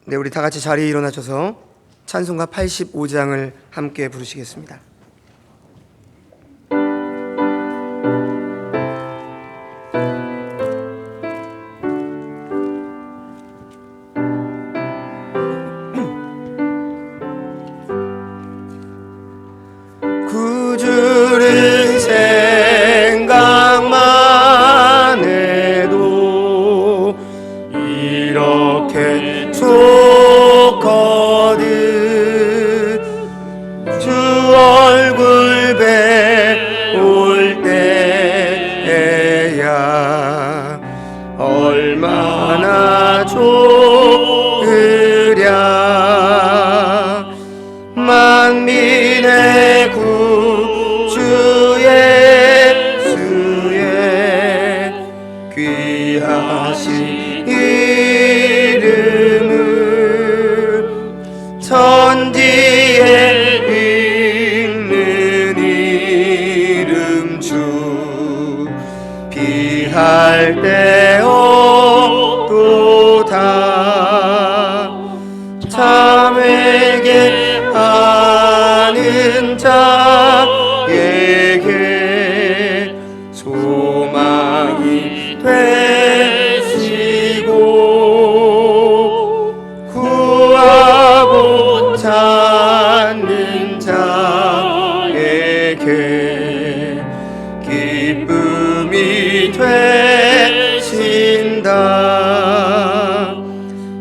네, 우리 다 같이 자리에 일어나셔서 찬송가 85장을 함께 부르시겠습니다. 구주를 생각만 해도 이렇게 좋거든. 주 얼굴 배울 때야 얼마나 좋으랴. 만민의 구주 예수의 귀하신 이름을 천지에 읽는 이름 주 비할 데 없도다. 참에게 하는 자에게 소망이 되시고 구하고 찾는 자에게 기쁨이 되신다.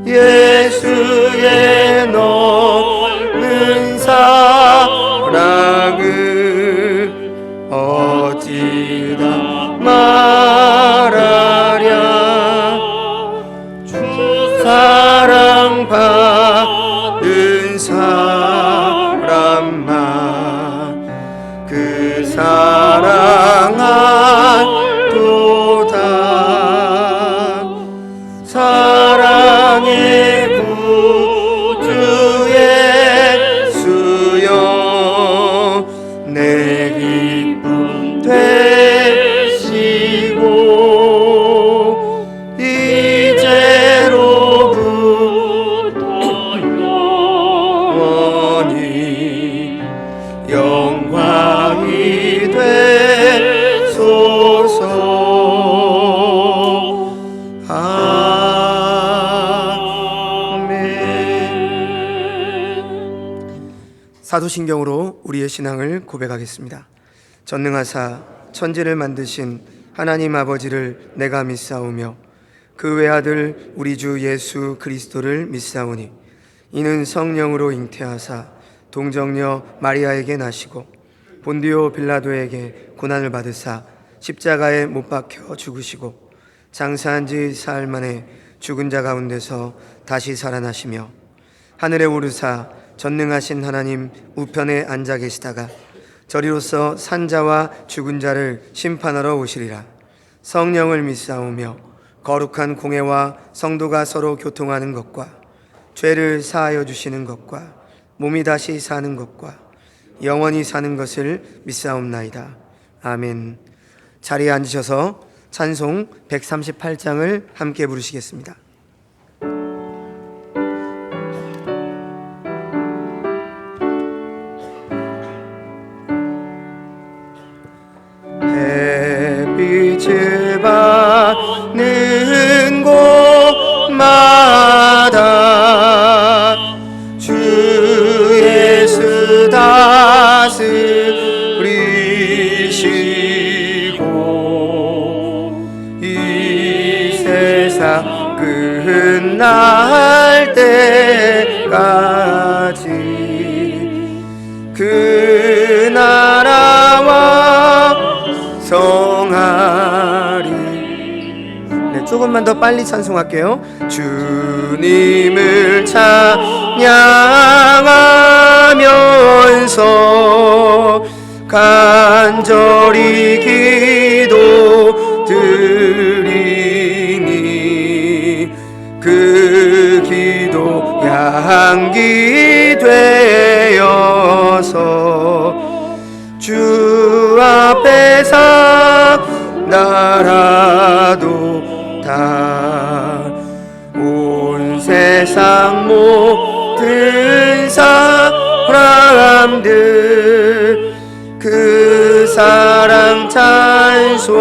예수의 넓은 사랑을 어찌다 말하랴. 주 사랑 받은 사람만 그 사랑 알도다. 사랑의 구주 예수여 내 기쁨 되시고 이제로부터 영원히 영광이 되소서. 사도신경으로 우리의 신앙을 고백하겠습니다. 전능하사 천지를 만드신 하나님 아버지를 내가 믿사오며 그 외아들 우리 주 예수 그리스도를 믿사오니 이는 성령으로 잉태하사 동정녀 마리아에게 나시고 본디오 빌라도에게 고난을 받으사 십자가에 못 박혀 죽으시고 장사한 지 사흘 만에 죽은 자 가운데서 다시 살아나시며 하늘에 오르사 전능하신 하나님 우편에 앉아 계시다가 저리로서 산자와 죽은 자를 심판하러 오시리라. 성령을 믿사오며 거룩한 공회와 성도가 서로 교통하는 것과 죄를 사하여 주시는 것과 몸이 다시 사는 것과 영원히 사는 것을 믿사옵나이다. 아멘. 자리에 앉으셔서 찬송 138장을 함께 부르시겠습니다. 햇빛을 받는 곳마다 주 예수 다스리시고 이 세상 끝날 때까지 그 나라와 성하리. 네, 조금만 더 빨리 찬송할게요. 주님을 찬양하면서 간절히 기도드리니 그 기도 향기 되어서 주 앞에서 나라도 다 온 세상 세상 모든 사람들 그 사랑 찬송하도다.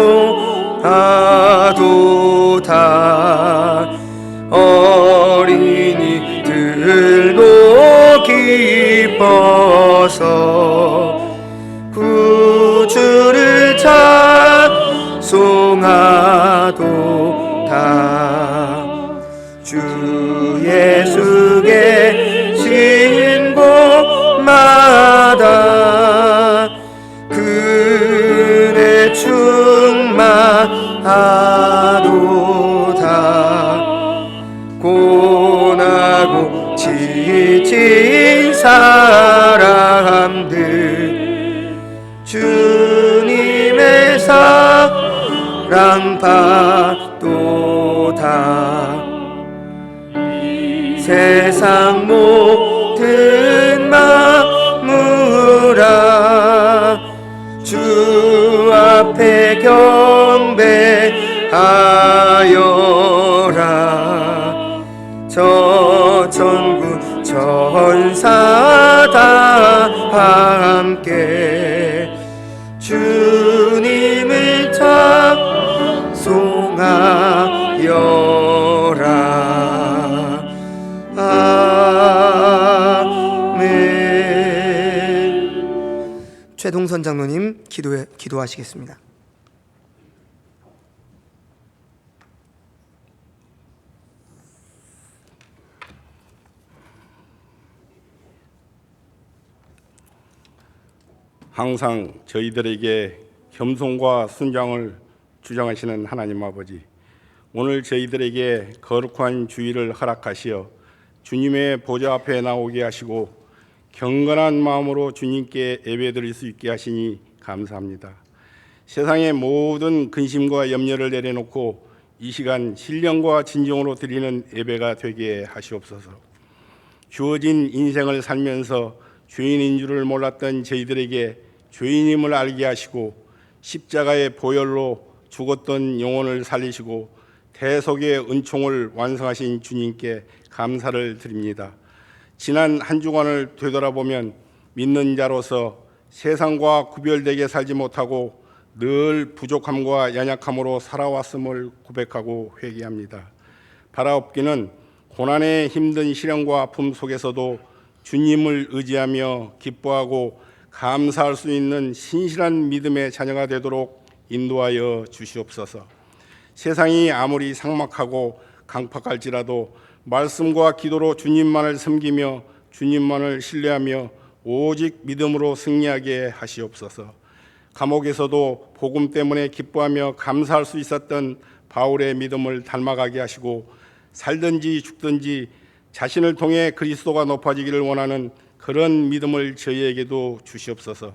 어린이들도 기뻐서 구주를 찬송하도다. 주 예수 계신 곳마다 그네 충만하도다. 고나고 지친 사람들 주님의 사랑 받도다. 세상 모든 만물아 주 앞에 경배하여라. 저 천군 천사 다 함께 주님을 찬송하여라. 아멘. 최동선 장로님 기도하시겠습니다. 항상 저희들에게 겸손과 순종을 주장하시는 하나님 아버지, 오늘 저희들에게 거룩한 주일을 허락하시어 주님의 보좌 앞에 나오게 하시고 경건한 마음으로 주님께 예배드릴 수 있게 하시니 감사합니다. 세상의 모든 근심과 염려를 내려놓고 이 시간 신령과 진정으로 드리는 예배가 되게 하시옵소서. 주어진 인생을 살면서 죄인인 줄을 몰랐던 저희들에게 죄인임을 알게 하시고 십자가의 보혈로 죽었던 영혼을 살리시고 대속의 은총을 완성하신 주님께 감사를 드립니다. 지난 한 주간을 되돌아보면 믿는 자로서 세상과 구별되게 살지 못하고 늘 부족함과 연약함으로 살아왔음을 고백하고 회개합니다. 바라옵기는 고난의 힘든 시련과 아픔 속에서도 주님을 의지하며 기뻐하고 감사할 수 있는 신실한 믿음의 자녀가 되도록 인도하여 주시옵소서. 세상이 아무리 삭막하고 강팍할지라도 말씀과 기도로 주님만을 섬기며 주님만을 신뢰하며 오직 믿음으로 승리하게 하시옵소서. 감옥에서도 복음 때문에 기뻐하며 감사할 수 있었던 바울의 믿음을 닮아가게 하시고 살든지 죽든지 자신을 통해 그리스도가 높아지기를 원하는 그런 믿음을 저희에게도 주시옵소서.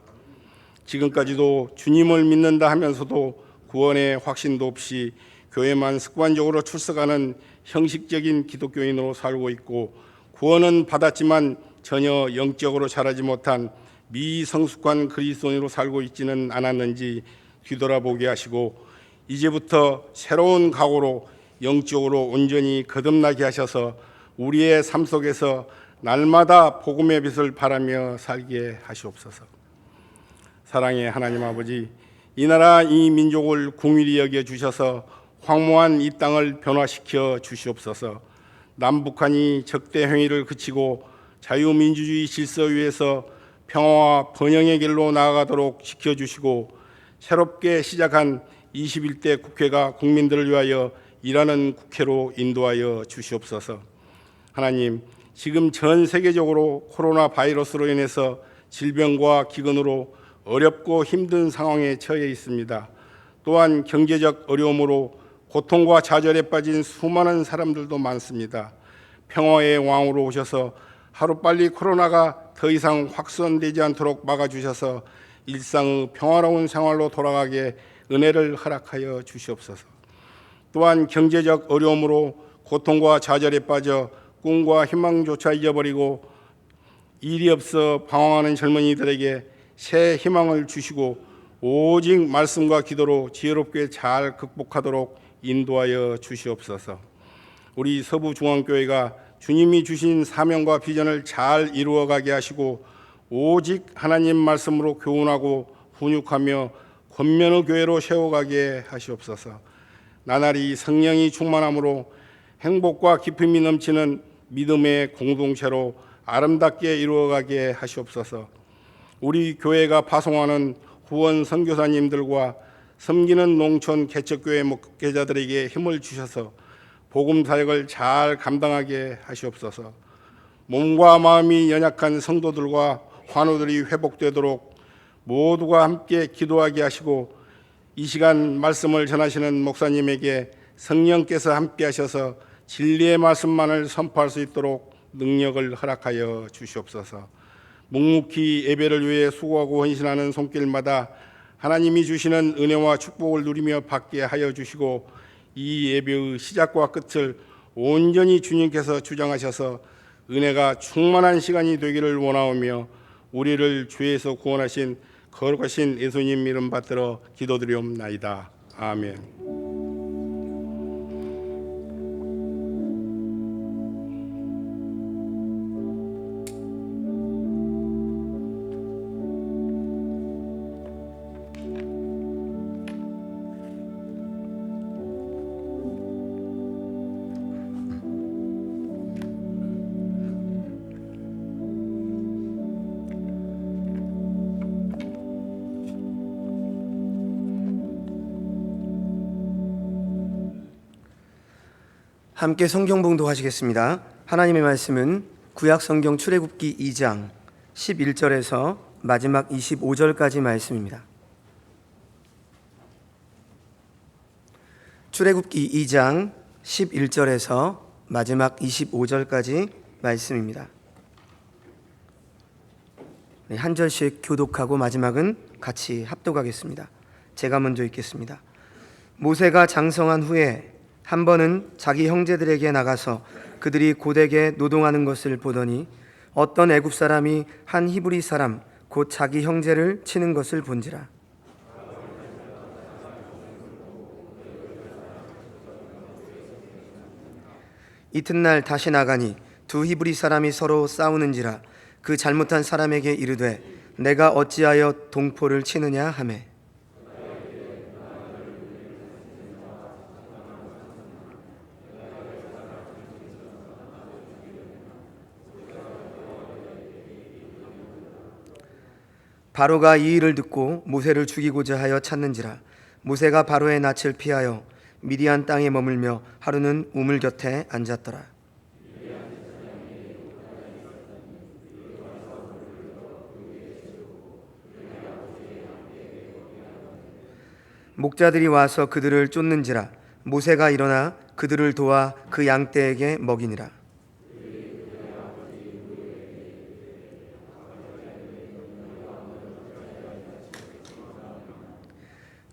지금까지도 주님을 믿는다 하면서도 구원의 확신도 없이 교회만 습관적으로 출석하는 형식적인 기독교인으로 살고 있고 구원은 받았지만 전혀 영적으로 자라지 못한 미성숙한 그리스도인으로 살고 있지는 않았는지 뒤돌아보게 하시고 이제부터 새로운 각오로 영적으로 온전히 거듭나게 하셔서 우리의 삶 속에서 날마다 복음의 빛을 바라며 살게 하시옵소서. 사랑의 하나님 아버지, 이 나라 이 민족을 긍휼히 여겨 주셔서 황무한 이 땅을 변화시켜 주시옵소서. 남북한이 적대 행위를 그치고 자유민주주의 질서 위에서 평화와 번영의 길로 나아가도록 지켜주시고 새롭게 시작한 21대 국회가 국민들을 위하여 일하는 국회로 인도하여 주시옵소서. 하나님, 지금 전 세계적으로 코로나 바이러스로 인해서 질병과 기근으로 어렵고 힘든 상황에 처해 있습니다. 또한 경제적 어려움으로 고통과 좌절에 빠진 수많은 사람들도 많습니다. 평화의 왕으로 오셔서 하루빨리 코로나가 더 이상 확산되지 않도록 막아주셔서 일상의 평화로운 생활로 돌아가게 은혜를 허락하여 주시옵소서. 또한 경제적 어려움으로 고통과 좌절에 빠져 꿈과 희망조차 잊어버리고 일이 없어 방황하는 젊은이들에게 새 희망을 주시고 오직 말씀과 기도로 지혜롭게 잘 극복하도록 인도하여 주시옵소서. 우리 서부중앙교회가 주님이 주신 사명과 비전을 잘 이루어가게 하시고 오직 하나님 말씀으로 교훈하고 훈육하며 권면의 교회로 세워가게 하시옵소서. 나날이 성령이 충만함으로 행복과 기쁨이 넘치는 믿음의 공동체로 아름답게 이루어가게 하시옵소서. 우리 교회가 파송하는 후원 선교사님들과 섬기는 농촌 개척교회 목회자들에게 힘을 주셔서 복음 사역을 잘 감당하게 하시옵소서. 몸과 마음이 연약한 성도들과 환우들이 회복되도록 모두가 함께 기도하게 하시고 이 시간 말씀을 전하시는 목사님에게 성령께서 함께 하셔서 진리의 말씀만을 선포할 수 있도록 능력을 허락하여 주시옵소서. 묵묵히 예배를 위해 수고하고 헌신하는 손길마다 하나님이 주시는 은혜와 축복을 누리며 받게 하여 주시고 이 예배의 시작과 끝을 온전히 주님께서 주장하셔서 은혜가 충만한 시간이 되기를 원하오며 우리를 죄에서 구원하신 거룩하신 예수님 이름 받들어 기도드리옵나이다. 아멘. 함께 성경 봉독하시겠습니다. 하나님의 말씀은 구약 성경 출애굽기 2장 11절에서 마지막 25절까지 말씀입니다. 출애굽기 2장 11절에서 마지막 25절까지 말씀입니다. 한 절씩 교독하고 마지막은 같이 합독하겠습니다. 제가 먼저 읽겠습니다. 모세가 장성한 후에 한 번은 자기 형제들에게 나가서 그들이 고되게 노동하는 것을 보더니 어떤 애굽 사람이 한 히브리 사람 곧 자기 형제를 치는 것을 본지라. 이튿날 다시 나가니 두 히브리 사람이 서로 싸우는지라. 그 잘못한 사람에게 이르되 내가 어찌하여 동포를 치느냐 하매 바로가 이 일을 듣고 모세를 죽이고자 하여 찾는지라. 모세가 바로의 낯을 피하여 미디안 땅에 머물며 하루는 우물 곁에 앉았더라. 목자들이 와서 그들을 쫓는지라. 모세가 일어나 그들을 도와 그 양떼에게 먹이니라.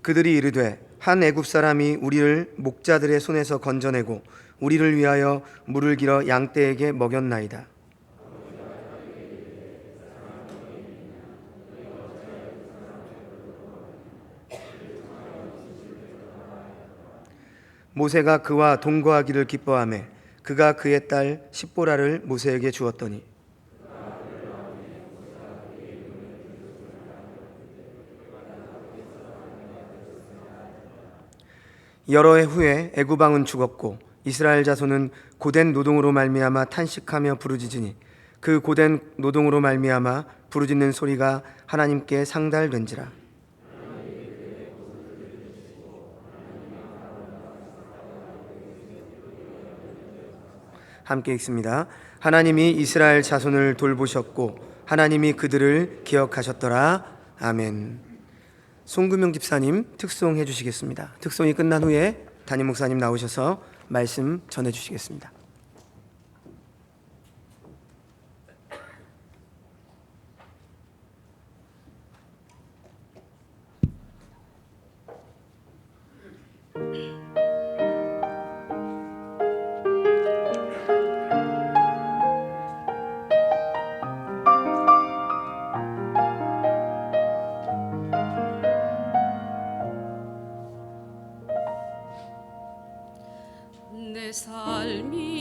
그들이 이르되 한 애굽 사람이 우리를 목자들의 손에서 건져내고 우리를 위하여 물을 길어 양떼에게 먹였나이다. 모세가 그와 동거하기를 기뻐하며 그가 그의 딸 십보라를 모세에게 주었더니 여러 해 후에 애굽 왕은 죽었고 이스라엘 자손은 고된 노동으로 말미암아 탄식하며 부르짖으니 그 고된 노동으로 말미암아 부르짖는 소리가 하나님께 상달된지라. 함께 읽습니다. 하나님이 이스라엘 자손을 돌보셨고 하나님이 그들을 기억하셨더라. 아멘. 송금영 집사님 특송해 주시겠습니다. 특송이 끝난 후에 담임 목사님 나오셔서 말씀 전해 주시겠습니다. 내 삶이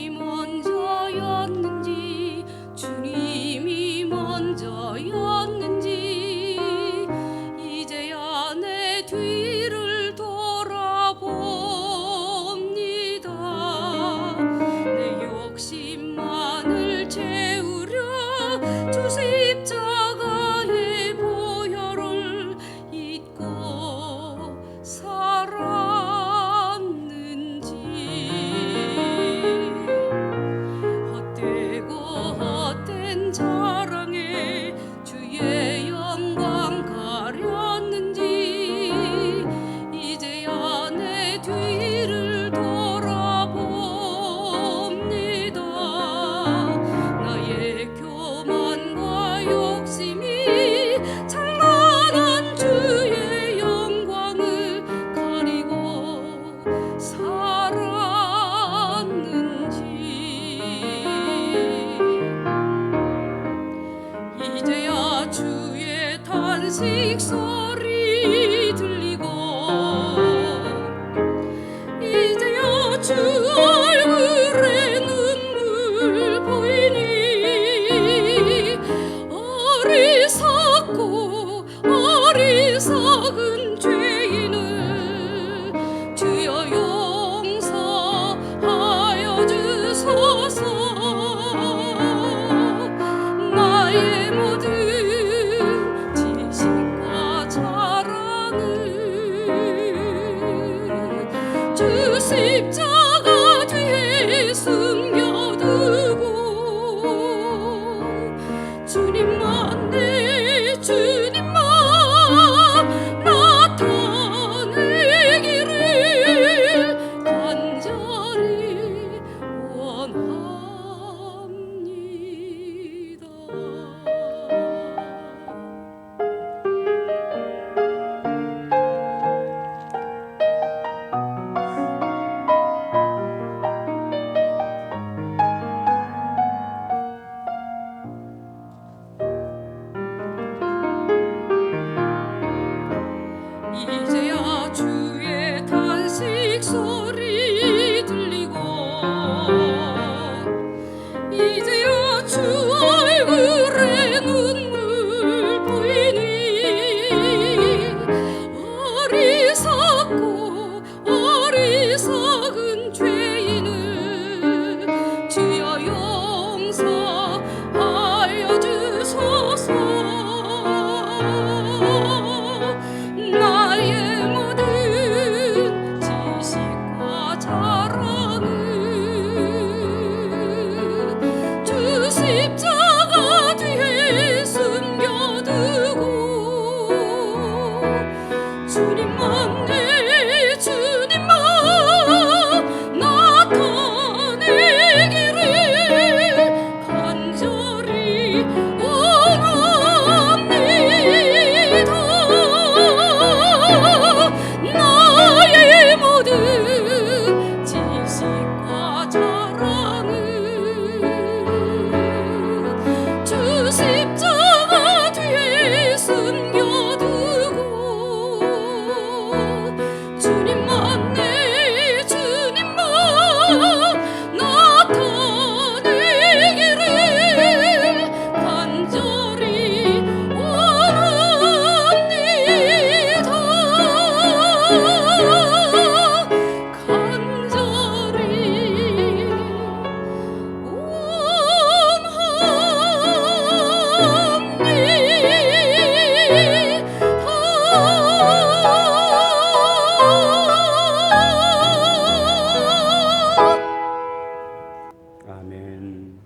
아멘.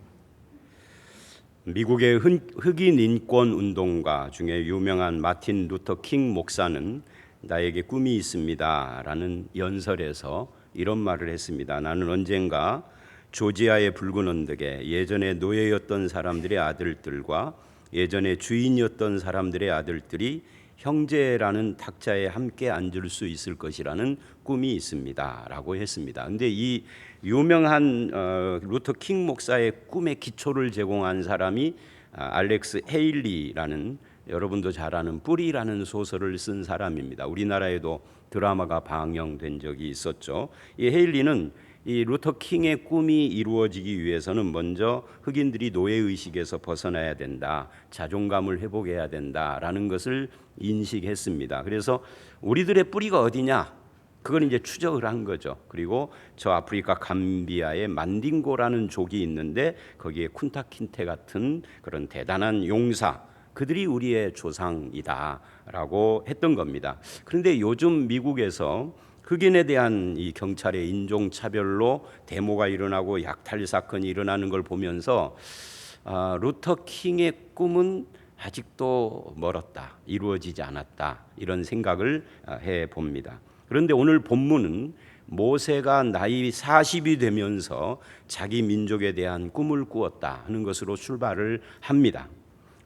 미국의 흑인 인권 운동가 중에 유명한 마틴 루터 킹 목사는 나에게 꿈이 있습니다라는 연설에서 이런 말을 했습니다. 나는 언젠가 조지아의 붉은 언덕에 예전에 노예였던 사람들의 아들들과 예전에 주인이었던 사람들의 아들들이 형제라는 탁자에 함께 앉을 수 있을 것이라는 꿈이 있습니다라고 했습니다. 근데 이 유명한 루터 킹 목사의 꿈의 기초를 제공한 사람이 알렉스 헤일리라는, 여러분도 잘 아는 뿌리라는 소설을 쓴 사람입니다. 우리나라에도 드라마가 방영된 적이 있었죠. 이 헤일리는 이 루터 킹의 꿈이 이루어지기 위해서는 먼저 흑인들이 노예의식에서 벗어나야 된다, 자존감을 회복해야 된다라는 것을 인식했습니다. 그래서 우리들의 뿌리가 어디냐? 그걸 이제 추적을 한 거죠. 그리고 저 아프리카 감비아에 만딩고라는 족이 있는데 거기에 쿤타킨테 같은 그런 대단한 용사, 그들이 우리의 조상이다라고 했던 겁니다. 그런데 요즘 미국에서 흑인에 대한 이 경찰의 인종차별로 데모가 일어나고 약탈 사건이 일어나는 걸 보면서 루터 킹의 꿈은 아직도 멀었다, 이루어지지 않았다, 이런 생각을 해봅니다. 그런데 오늘 본문은 모세가 나이 40이 되면서 자기 민족에 대한 꿈을 꾸었다 하는 것으로 출발을 합니다.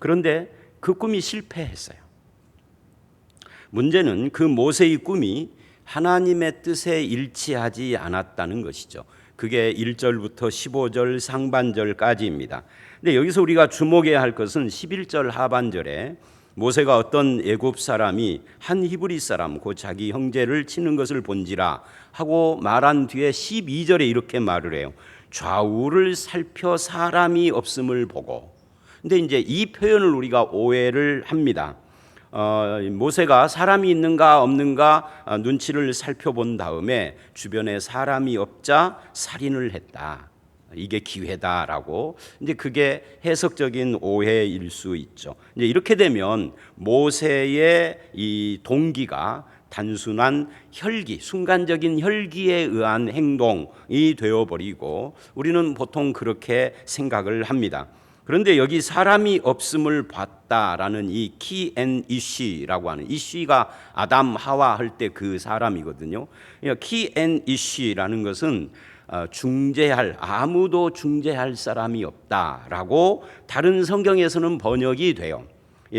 그런데 그 꿈이 실패했어요. 문제는 그 모세의 꿈이 하나님의 뜻에 일치하지 않았다는 것이죠. 그게 1절부터 15절 상반절까지입니다. 근데 여기서 우리가 주목해야 할 것은 11절 하반절에 모세가 어떤 애굽 사람이 한 히브리 사람 곧 자기 형제를 치는 것을 본지라 하고 말한 뒤에 12절에 이렇게 말을 해요. 좌우를 살펴 사람이 없음을 보고. 근데 이제 이 표현을 우리가 오해를 합니다. 모세가 사람이 있는가 없는가 눈치를 살펴본 다음에 주변에 사람이 없자 살인을 했다. 이게 기회다라고. 이제 그게 해석적인 오해일 수 있죠. 이제 이렇게 되면 모세의 이 동기가 단순한 혈기, 순간적인 혈기에 의한 행동이 되어버리고 우리는 보통 그렇게 생각을 합니다. 그런데 여기 사람이 없음을 봤다라는 이 키 앤 이쉬라고 하는, 이쉬가 아담 하와 할 때 그 사람이거든요. 키 앤 이쉬라는 것은 중재할, 아무도 중재할 사람이 없다라고 다른 성경에서는 번역이 돼요.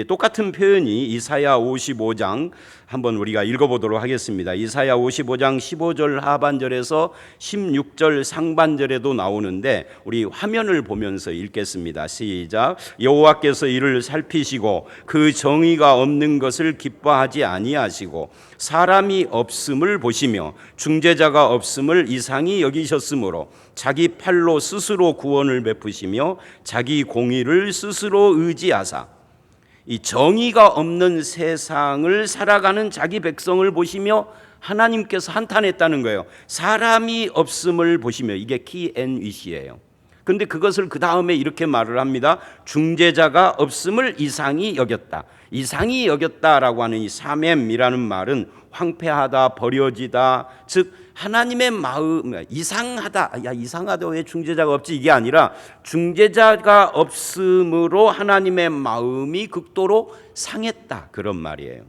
똑같은 표현이 이사야 55장 한번 우리가 읽어보도록 하겠습니다. 이사야 55장 15절 하반절에서 16절 상반절에도 나오는데 우리 화면을 보면서 읽겠습니다. 시작. 여호와께서 이를 살피시고 그 정의가 없는 것을 기뻐하지 아니하시고 사람이 없음을 보시며 중재자가 없음을 이상히 여기셨으므로 자기 팔로 스스로 구원을 베푸시며 자기 공의를 스스로 의지하사 이 정의가 없는 세상을 살아가는 자기 백성을 보시며 하나님께서 한탄했다는 거예요. 사람이 없음을 보시며, 이게 키 앤 위시예요. 그런데 그것을 그 다음에 이렇게 말을 합니다. 중재자가 없음을 이상히 여겼다. 이상히 여겼다라고 하는 이 사맴이라는 말은 황폐하다, 버려지다, 즉 하나님의 마음, 이상하다. 야, 이상하다, 왜 중재자가 없지? 이게 아니라 중재자가 없음으로 하나님의 마음이 극도로 상했다, 그런 말이에요.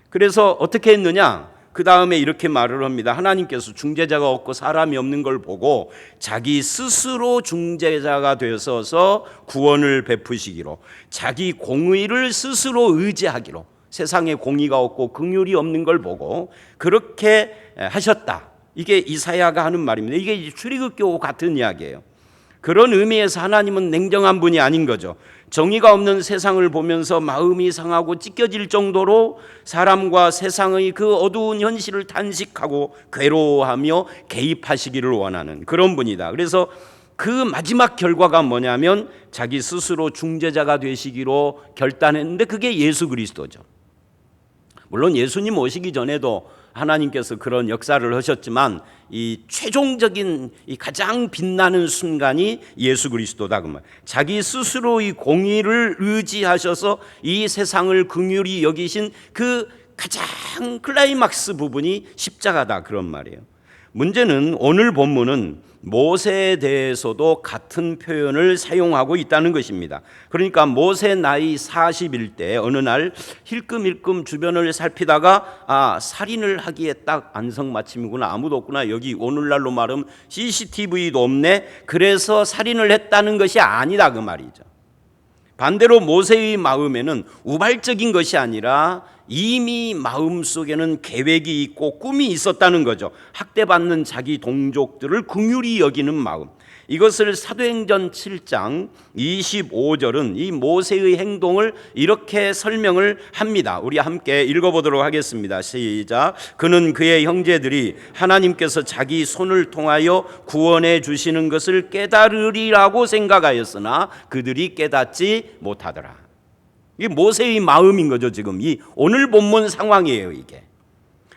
그래서 어떻게 했느냐? 그 다음에 이렇게 말을 합니다. 하나님께서 중재자가 없고 사람이 없는 걸 보고 자기 스스로 중재자가 되어서 구원을 베푸시기로, 자기 공의를 스스로 의지하기로, 세상에 공의가 없고 긍휼이 없는 걸 보고 그렇게 하셨다. 이게 이사야가 하는 말입니다. 이게 출애굽교 같은 이야기예요. 그런 의미에서 하나님은 냉정한 분이 아닌 거죠. 정의가 없는 세상을 보면서 마음이 상하고 찢겨질 정도로 사람과 세상의 그 어두운 현실을 탄식하고 괴로워하며 개입하시기를 원하는 그런 분이다. 그래서 그 마지막 결과가 뭐냐면 자기 스스로 중재자가 되시기로 결단했는데 그게 예수 그리스도죠. 물론 예수님 오시기 전에도 하나님께서 그런 역사를 하셨지만 이 최종적인 이 가장 빛나는 순간이 예수 그리스도다 그 말. 자기 스스로의 공의를 의지하셔서 이 세상을 긍휼히 여기신 그 가장 클라이막스 부분이 십자가다, 그런 말이에요. 문제는 오늘 본문은 모세에 대해서도 같은 표현을 사용하고 있다는 것입니다. 그러니까 모세 나이 40일 어느 날 힐끔힐끔 주변을 살피다가 살인을 하기에 딱 안성맞춤이구나, 아무도 없구나, 여기 오늘날로 말하면 CCTV도 없네, 그래서 살인을 했다는 것이 아니다 그 말이죠. 반대로 모세의 마음에는 우발적인 것이 아니라 이미 마음속에는 계획이 있고 꿈이 있었다는 거죠. 학대받는 자기 동족들을 긍휼히 여기는 마음. 이것을 사도행전 7장 25절은 이 모세의 행동을 이렇게 설명을 합니다. 우리 함께 읽어보도록 하겠습니다. 시작. 그는 그의 형제들이 하나님께서 자기 손을 통하여 구원해 주시는 것을 깨달으리라고 생각하였으나 그들이 깨닫지 못하더라. 이게 모세의 마음인 거죠. 지금 이 오늘 본문 상황이에요. 이게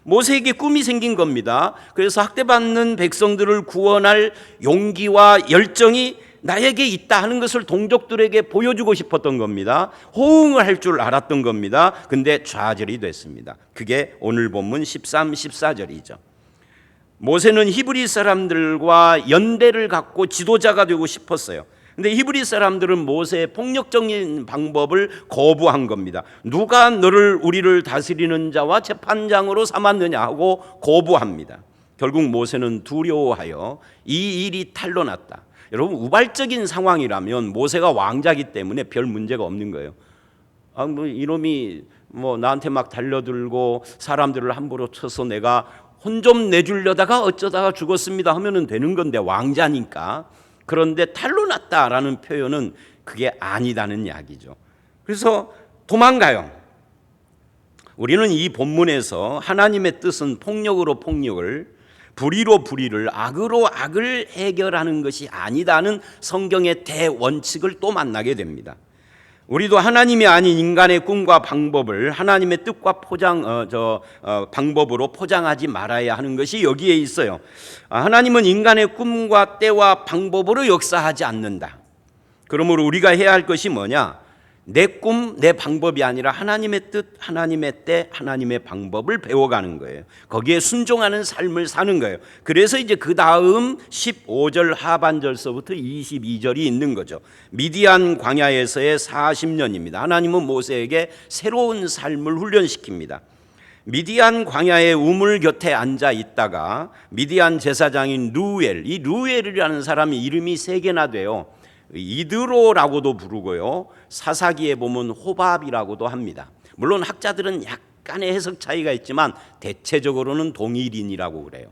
모세에게 꿈이 생긴 겁니다. 그래서 학대받는 백성들을 구원할 용기와 열정이 나에게 있다 하는 것을 동족들에게 보여주고 싶었던 겁니다. 호응을 할 줄 알았던 겁니다. 근데 좌절이 됐습니다. 그게 오늘 본문 13, 14절이죠. 모세는 히브리 사람들과 연대를 갖고 지도자가 되고 싶었어요. 근데 히브리 사람들은 모세의 폭력적인 방법을 거부한 겁니다. 누가 너를 우리를 다스리는 자와 재판장으로 삼았느냐 하고 거부합니다. 결국 모세는 두려워하여 이 일이 탄로났다. 여러분, 우발적인 상황이라면 모세가 왕자기 때문에 별 문제가 없는 거예요. 이놈이 나한테 막 달려들고 사람들을 함부로 쳐서 내가 혼 좀 내주려다가 어쩌다가 죽었습니다 하면은 되는 건데, 왕자니까. 그런데 탄로났다라는 표현은 그게 아니다는 이야기죠. 그래서 도망가요. 우리는 이 본문에서 하나님의 뜻은 폭력으로 폭력을, 불의로 불의를, 악으로 악을 해결하는 것이 아니다는 성경의 대원칙을 또 만나게 됩니다. 우리도 하나님이 아닌 인간의 꿈과 방법을 하나님의 뜻과 방법으로 포장하지 말아야 하는 것이 여기에 있어요. 하나님은 인간의 꿈과 때와 방법으로 역사하지 않는다. 그러므로 우리가 해야 할 것이 뭐냐? 내 꿈, 내 방법이 아니라 하나님의 뜻, 하나님의 때, 하나님의 방법을 배워가는 거예요. 거기에 순종하는 삶을 사는 거예요. 그래서 이제 그 다음 15절 하반절서부터 22절이 있는 거죠. 미디안 광야에서의 40년입니다. 하나님은 모세에게 새로운 삶을 훈련시킵니다. 미디안 광야의 우물 곁에 앉아 있다가 미디안 제사장인 루엘, 이 루엘이라는 사람이 이름이 3개나 돼요. 이드로라고도 부르고요, 사사기에 보면 호밥이라고도 합니다. 물론 학자들은 약간의 해석 차이가 있지만 대체적으로는 동일인이라고 그래요.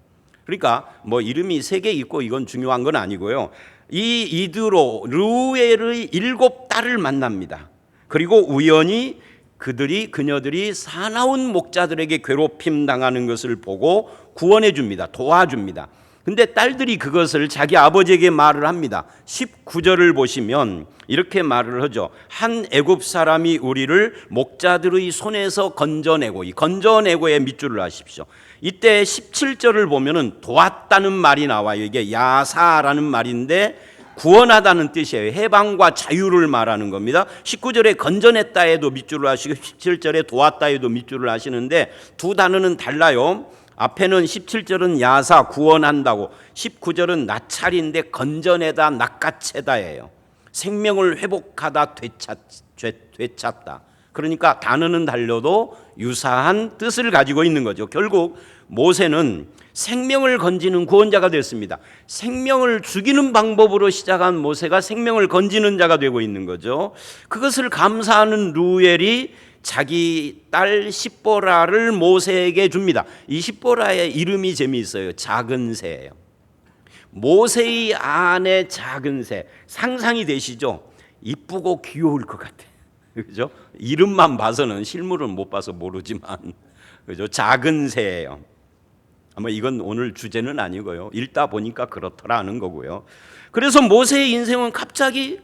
그러니까 이름이 3개 있고 이건 중요한 건 아니고요. 이 이드로, 루엘의 7딸을 만납니다. 그리고 우연히 그녀들이 사나운 목자들에게 괴롭힘 당하는 것을 보고 구원해 줍니다. 도와줍니다. 근데 딸들이 그것을 자기 아버지에게 말을 합니다. 19절을 보시면 이렇게 말을 하죠. 한 애굽 사람이 우리를 목자들의 손에서 건져내고, 이 건져내고의 밑줄을 하십시오. 이때 17절을 보면은 도왔다는 말이 나와요. 이게 야사라는 말인데 구원하다는 뜻이에요. 해방과 자유를 말하는 겁니다. 19절에 건져냈다에도 밑줄을 하시고 17절에 도왔다에도 밑줄을 하시는데 두 단어는 달라요. 앞에는 17절은 야사, 구원한다고, 19절은 나찰인데 건져내다, 낚아채다예요. 생명을 회복하다, 되찾다. 그러니까 단어는 달려도 유사한 뜻을 가지고 있는 거죠. 결국 모세는 생명을 건지는 구원자가 됐습니다. 생명을 죽이는 방법으로 시작한 모세가 생명을 건지는 자가 되고 있는 거죠. 그것을 감사하는 루엘이 자기 딸 십보라를 모세에게 줍니다. 이 십보라의 이름이 재미있어요. 작은 새예요. 모세의 아내 작은 새, 상상이 되시죠? 이쁘고 귀여울 것 같아. 그죠? 이름만 봐서는, 실물은 못 봐서 모르지만, 그죠? 작은 새예요. 아마 이건 오늘 주제는 아니고요. 읽다 보니까 그렇더라는 거고요. 그래서 모세의 인생은 갑자기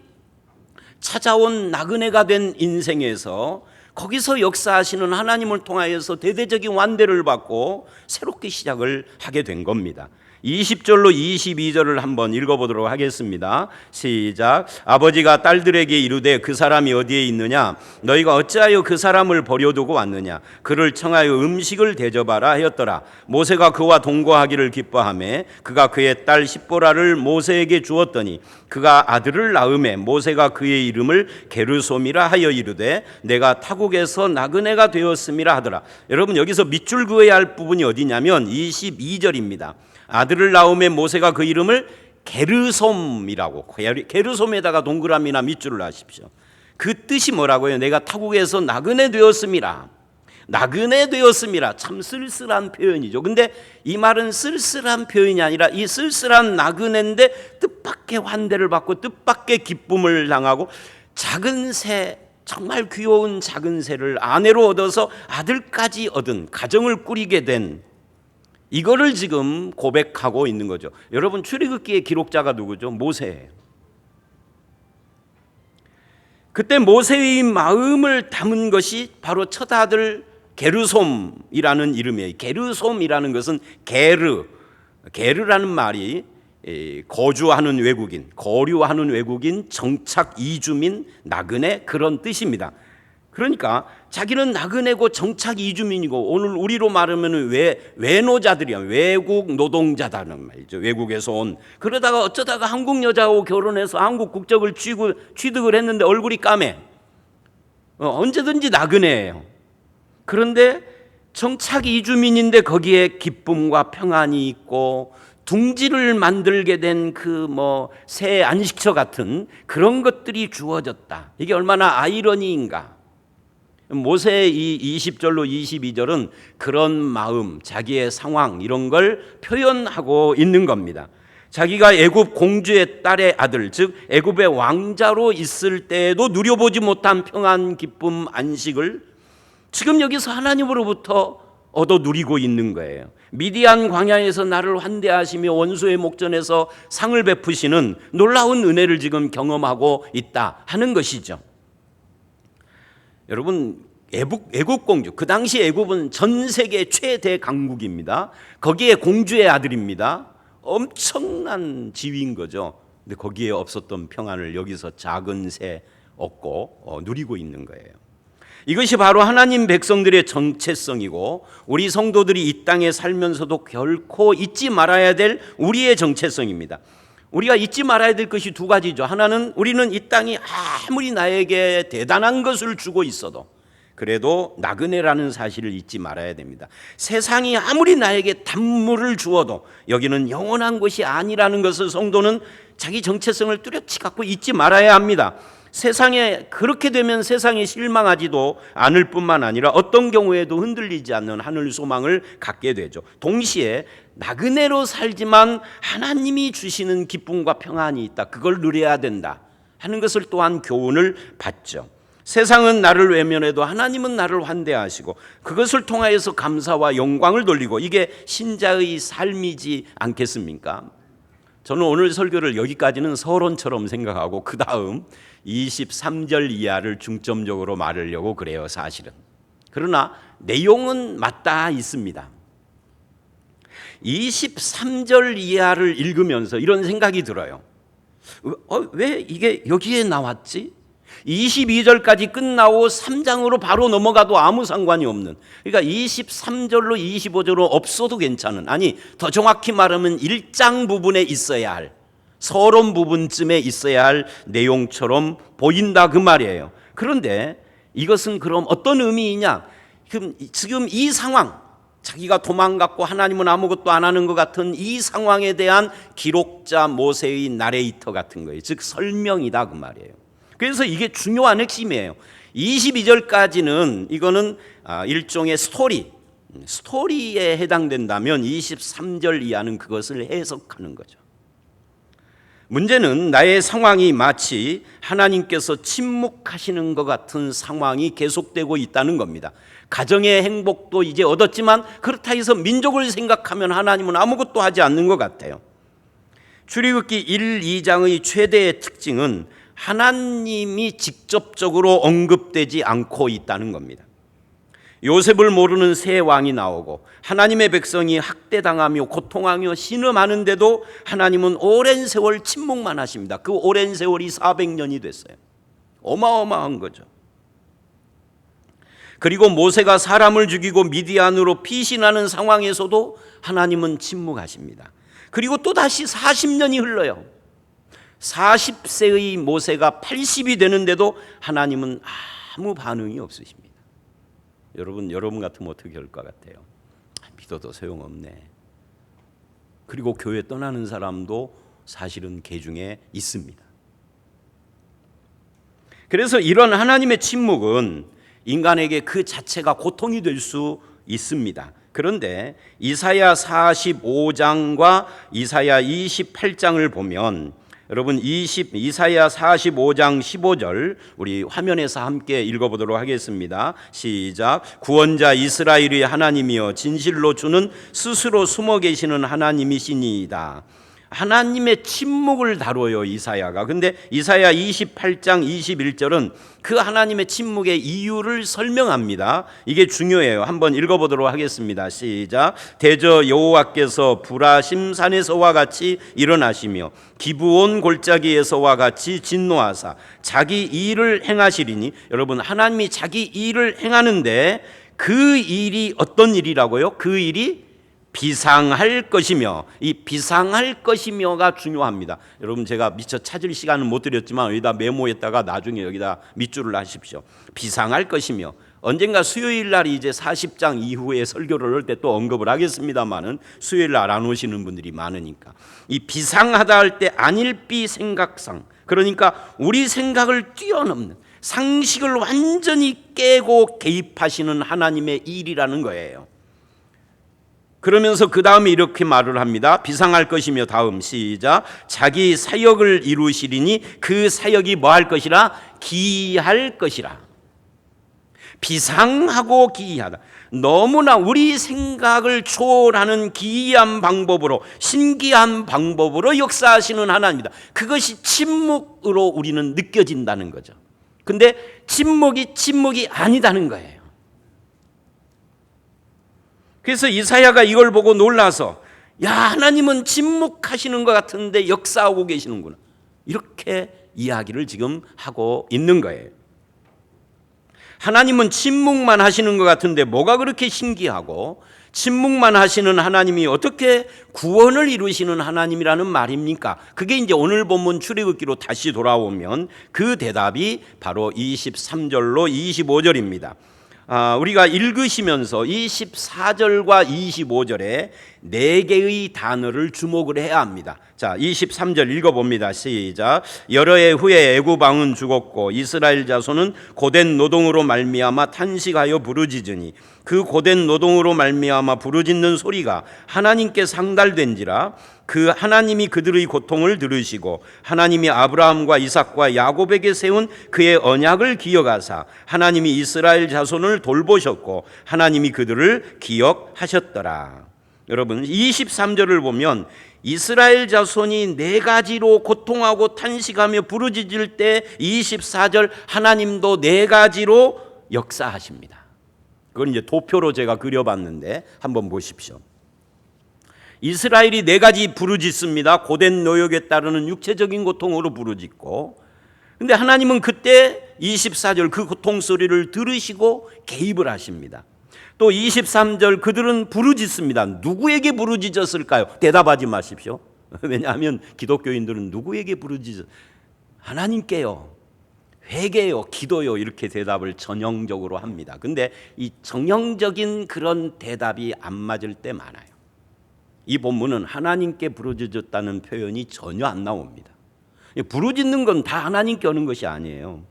찾아온 나그네가 된 인생에서 거기서 역사하시는 하나님을 통하여서 대대적인 완대를 받고 새롭게 시작을 하게 된 겁니다. 20절로 22절을 한번 읽어보도록 하겠습니다. 시작. 아버지가 딸들에게 이르되 그 사람이 어디에 있느냐? 너희가 어찌하여 그 사람을 버려두고 왔느냐? 그를 청하여 음식을 대접하라 하였더라. 모세가 그와 동거하기를 기뻐하며 그가 그의 딸 십보라를 모세에게 주었더니 그가 아들을 낳음에 모세가 그의 이름을 게르솜이라 하여 이르되 내가 타국에서 나그네가 되었음이라 하더라. 여러분, 여기서 밑줄 그어야 할 부분이 어디냐면 22절입니다. 아들을 낳음에 모세가 그 이름을 게르솜이라고, 게르솜에다가 동그라미나 밑줄을 하십시오. 그 뜻이 뭐라고요? 내가 타국에서 나그네 되었음이라. 나그네 되었음이라. 참 쓸쓸한 표현이죠. 근데 이 말은 쓸쓸한 표현이 아니라 이 쓸쓸한 나그네인데 뜻밖의 환대를 받고 뜻밖의 기쁨을 당하고 작은 새, 정말 귀여운 작은 새를 아내로 얻어서 아들까지 얻은, 가정을 꾸리게 된, 이거를 지금 고백하고 있는 거죠. 여러분, 출애굽기의 기록자가 누구죠? 모세예요. 그때 모세의 마음을 담은 것이 바로 첫 아들 게르솜이라는 이름이에요. 게르솜이라는 것은 게르라는 말이 거주하는 외국인, 거류하는 외국인, 정착 이주민, 나그네, 그런 뜻입니다. 그러니까 자기는 나그네고 정착 이주민이고, 오늘 우리로 말하면 외노자들이야. 외국 노동자다는 말이죠. 외국에서 온. 그러다가 어쩌다가 한국 여자하고 결혼해서 한국 국적을 취득을 했는데 얼굴이 까매. 언제든지 나그네예요. 그런데 정착 이주민인데 거기에 기쁨과 평안이 있고 둥지를 만들게 된 그 새 안식처 같은 그런 것들이 주어졌다. 이게 얼마나 아이러니인가. 모세의 이 20절로 22절은 그런 마음, 자기의 상황, 이런 걸 표현하고 있는 겁니다. 자기가 애굽 공주의 딸의 아들, 즉 애굽의 왕자로 있을 때에도 누려보지 못한 평안, 기쁨, 안식을 지금 여기서 하나님으로부터 얻어 누리고 있는 거예요. 미디안 광야에서 나를 환대하시며 원수의 목전에서 상을 베푸시는 놀라운 은혜를 지금 경험하고 있다 하는 것이죠. 여러분, 애굽 공주, 그 당시 애굽은 전 세계 최대 강국입니다. 거기에 공주의 아들입니다. 엄청난 지위인 거죠. 근데 거기에 없었던 평안을 여기서 작은 새 얻고 누리고 있는 거예요. 이것이 바로 하나님 백성들의 정체성이고 우리 성도들이 이 땅에 살면서도 결코 잊지 말아야 될 우리의 정체성입니다. 우리가 잊지 말아야 될 것이 두 가지죠. 하나는 우리는 이 땅이 아무리 나에게 대단한 것을 주고 있어도 그래도 나그네라는 사실을 잊지 말아야 됩니다. 세상이 아무리 나에게 단물을 주어도 여기는 영원한 것이 아니라는 것을 성도는 자기 정체성을 뚜렷이 갖고 잊지 말아야 합니다. 세상에 그렇게 되면 세상에 실망하지도 않을 뿐만 아니라 어떤 경우에도 흔들리지 않는 하늘 소망을 갖게 되죠. 동시에 나그네로 살지만 하나님이 주시는 기쁨과 평안이 있다. 그걸 누려야 된다 하는 것을 또한 교훈을 받죠. 세상은 나를 외면해도 하나님은 나를 환대하시고 그것을 통하여서 감사와 영광을 돌리고, 이게 신자의 삶이지 않겠습니까? 저는 오늘 설교를 여기까지는 서론처럼 생각하고 그 다음 23절 이하를 중점적으로 말하려고 그래요, 사실은. 그러나 내용은 맞닿아 있습니다. 23절 이하를 읽으면서 이런 생각이 들어요. 왜 이게 여기에 나왔지? 22절까지 끝나고 3장으로 바로 넘어가도 아무 상관이 없는, 그러니까 23절로 25절로 없어도 괜찮은, 아니 더 정확히 말하면 1장 부분에 있어야 할, 서론 부분쯤에 있어야 할 내용처럼 보인다 그 말이에요. 그런데 이것은 그럼 어떤 의미이냐? 지금 이 상황, 자기가 도망갔고 하나님은 아무것도 안 하는 것 같은 이 상황에 대한 기록자 모세의 나레이터 같은 거예요. 즉 설명이다 그 말이에요. 그래서 이게 중요한 핵심이에요. 22절까지는 이거는 일종의 스토리에 해당된다면 23절 이하는 그것을 해석하는 거죠. 문제는 나의 상황이 마치 하나님께서 침묵하시는 것 같은 상황이 계속되고 있다는 겁니다. 가정의 행복도 이제 얻었지만 그렇다 해서 민족을 생각하면 하나님은 아무것도 하지 않는 것 같아요. 출애굽기 1, 2장의 최대의 특징은 하나님이 직접적으로 언급되지 않고 있다는 겁니다. 요셉을 모르는 새 왕이 나오고 하나님의 백성이 학대당하며 고통하며 신음하는데도 하나님은 오랜 세월 침묵만 하십니다. 그 오랜 세월이 400년이 됐어요. 어마어마한 거죠. 그리고 모세가 사람을 죽이고 미디안으로 피신하는 상황에서도 하나님은 침묵하십니다. 그리고 또다시 40년이 흘러요. 40세의 모세가 80이 되는데도 하나님은 아무 반응이 없으십니다. 여러분 같으면 어떻게 할 것 같아요? 믿어도 소용없네. 그리고 교회 떠나는 사람도 사실은 개 중에 있습니다. 그래서 이런 하나님의 침묵은 인간에게 그 자체가 고통이 될 수 있습니다. 그런데 이사야 45장과 이사야 28장을 보면 여러분 이사야 45장 15절 우리 화면에서 함께 읽어보도록 하겠습니다. 시작. 구원자 이스라엘의 하나님이여 진실로 주는 스스로 숨어 계시는 하나님이시니이다. 하나님의 침묵을 다뤄요, 이사야가. 근데 이사야 28장 21절은 그 하나님의 침묵의 이유를 설명합니다. 이게 중요해요. 한번 읽어보도록 하겠습니다. 시작. 대저 여호와께서 브라심 산에서와 같이 일어나시며 기브온 골짜기에서와 같이 진노하사 자기 일을 행하시리니, 여러분 하나님이 자기 일을 행하는데 그 일이 어떤 일이라고요? 그 일이 비상할 것이며, 이 비상할 것이며가 중요합니다. 여러분 제가 미처 찾을 시간은 못 드렸지만 여기다 메모했다가 나중에 여기다 밑줄을 하십시오. 비상할 것이며, 언젠가 수요일 날이 이제 40장 이후에 설교를 할 때 또 언급을 하겠습니다만은 수요일 날 안 오시는 분들이 많으니까 이 비상하다 할 때 안일비 생각상, 그러니까 우리 생각을 뛰어넘는 상식을 완전히 깨고 개입하시는 하나님의 일이라는 거예요. 그러면서 그 다음에 이렇게 말을 합니다. 비상할 것이며, 다음 시작. 자기 사역을 이루시리니 그 사역이 뭐 할 것이라? 기이할 것이라. 비상하고 기이하다. 너무나 우리 생각을 초월하는 기이한 방법으로, 신기한 방법으로 역사하시는 하나님이다. 그것이 침묵으로 우리는 느껴진다는 거죠. 근데 침묵이 아니다는 거예요. 그래서 이사야가 이걸 보고 놀라서, 야, 하나님은 침묵하시는 것 같은데 역사하고 계시는구나, 이렇게 이야기를 지금 하고 있는 거예요. 하나님은 침묵만 하시는 것 같은데 뭐가 그렇게 신기하고, 침묵만 하시는 하나님이 어떻게 구원을 이루시는 하나님이라는 말입니까? 그게 이제 오늘 본문 출애굽기로 다시 돌아오면 그 대답이 바로 23절로 25절입니다. 우리가 읽으시면서 24절과 25절에 4개의 단어를 주목을 해야 합니다. 자, 23절 읽어봅니다. 시작. 여러 해 후에 애굽 왕은 죽었고 이스라엘 자손은 고된 노동으로 말미암아 탄식하여 부르짖으니 그 고된 노동으로 말미암아 부르짖는 소리가 하나님께 상달된지라. 그 하나님이 그들의 고통을 들으시고 하나님이 아브라함과 이삭과 야곱에게 세운 그의 언약을 기억하사 하나님이 이스라엘 자손을 돌보셨고 하나님이 그들을 기억하셨더라. 여러분 23절을 보면 이스라엘 자손이 4가지로 고통하고 탄식하며 부르짖을 때 24절 하나님도 4가지로 역사하십니다. 그건 이제 도표로 제가 그려봤는데 한번 보십시오. 이스라엘이 4가지 부르짖습니다. 고된 노역에 따르는 육체적인 고통으로 부르짖고, 근데 하나님은 그때 24절 그 고통 소리를 들으시고 개입을 하십니다. 또 23절 그들은 부르짖습니다. 누구에게 부르짖었을까요? 대답하지 마십시오. 왜냐하면 기독교인들은 누구에게 부르짖었? 하나님께요. 회개요, 기도요, 이렇게 대답을 전형적으로 합니다. 근데 이 정형적인 그런 대답이 안 맞을 때 많아요. 이 본문은 하나님께 부르짖었다는 표현이 전혀 안 나옵니다. 부르짖는 건 다 하나님께 하는 것이 아니에요.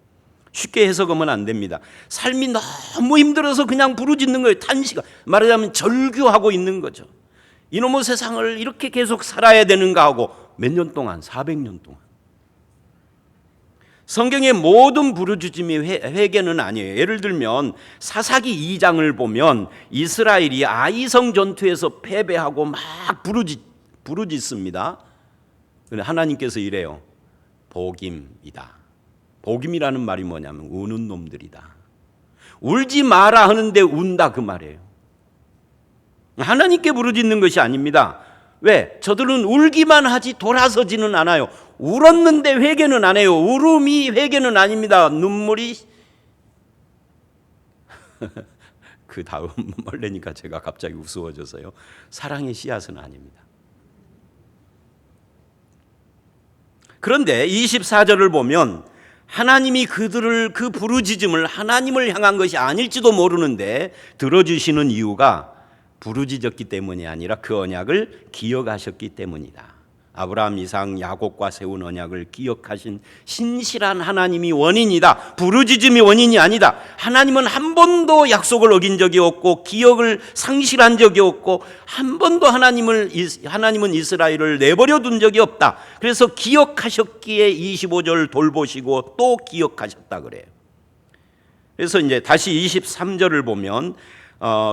쉽게 해석하면 안 됩니다. 삶이 너무 힘들어서 그냥 부르짖는 거예요. 탄식, 말하자면 절규하고 있는 거죠. 이놈의 세상을 이렇게 계속 살아야 되는가 하고 몇 년 동안, 400년 동안. 성경의 모든 부르짖음이 회개는 아니에요. 예를 들면 사사기 2장을 보면 이스라엘이 아이성 전투에서 패배하고 막 부르짖습니다. 그런데 하나님께서 이래요. 복임이다. 복임이라는 말이 뭐냐면 우는 놈들이다. 울지 마라 하는데 운다 그 말이에요. 하나님께 부르짖는 것이 아닙니다. 왜? 저들은 울기만 하지 돌아서지는 않아요. 울었는데 회개는 안 해요. 울음이 회개는 아닙니다. 눈물이 그 다음 멀레니까 제가 갑자기 우스워져서요. 사랑의 씨앗은 아닙니다. 그런데 24절을 보면 하나님이 그들을 그 부르짖음을 하나님을 향한 것이 아닐지도 모르는데 들어주시는 이유가 부르짖었기 때문이 아니라 그 언약을 기억하셨기 때문이다. 아브라함, 이삭, 야곱과 세운 언약을 기억하신 신실한 하나님이 원인이다. 부르짖음이 원인이 아니다. 하나님은 한 번도 약속을 어긴 적이 없고 기억을 상실한 적이 없고 한 번도 하나님은 이스라엘을 내버려 둔 적이 없다. 그래서 기억하셨기에 25절 돌보시고 또 기억하셨다 그래요. 그래서 이제 다시 23절을 보면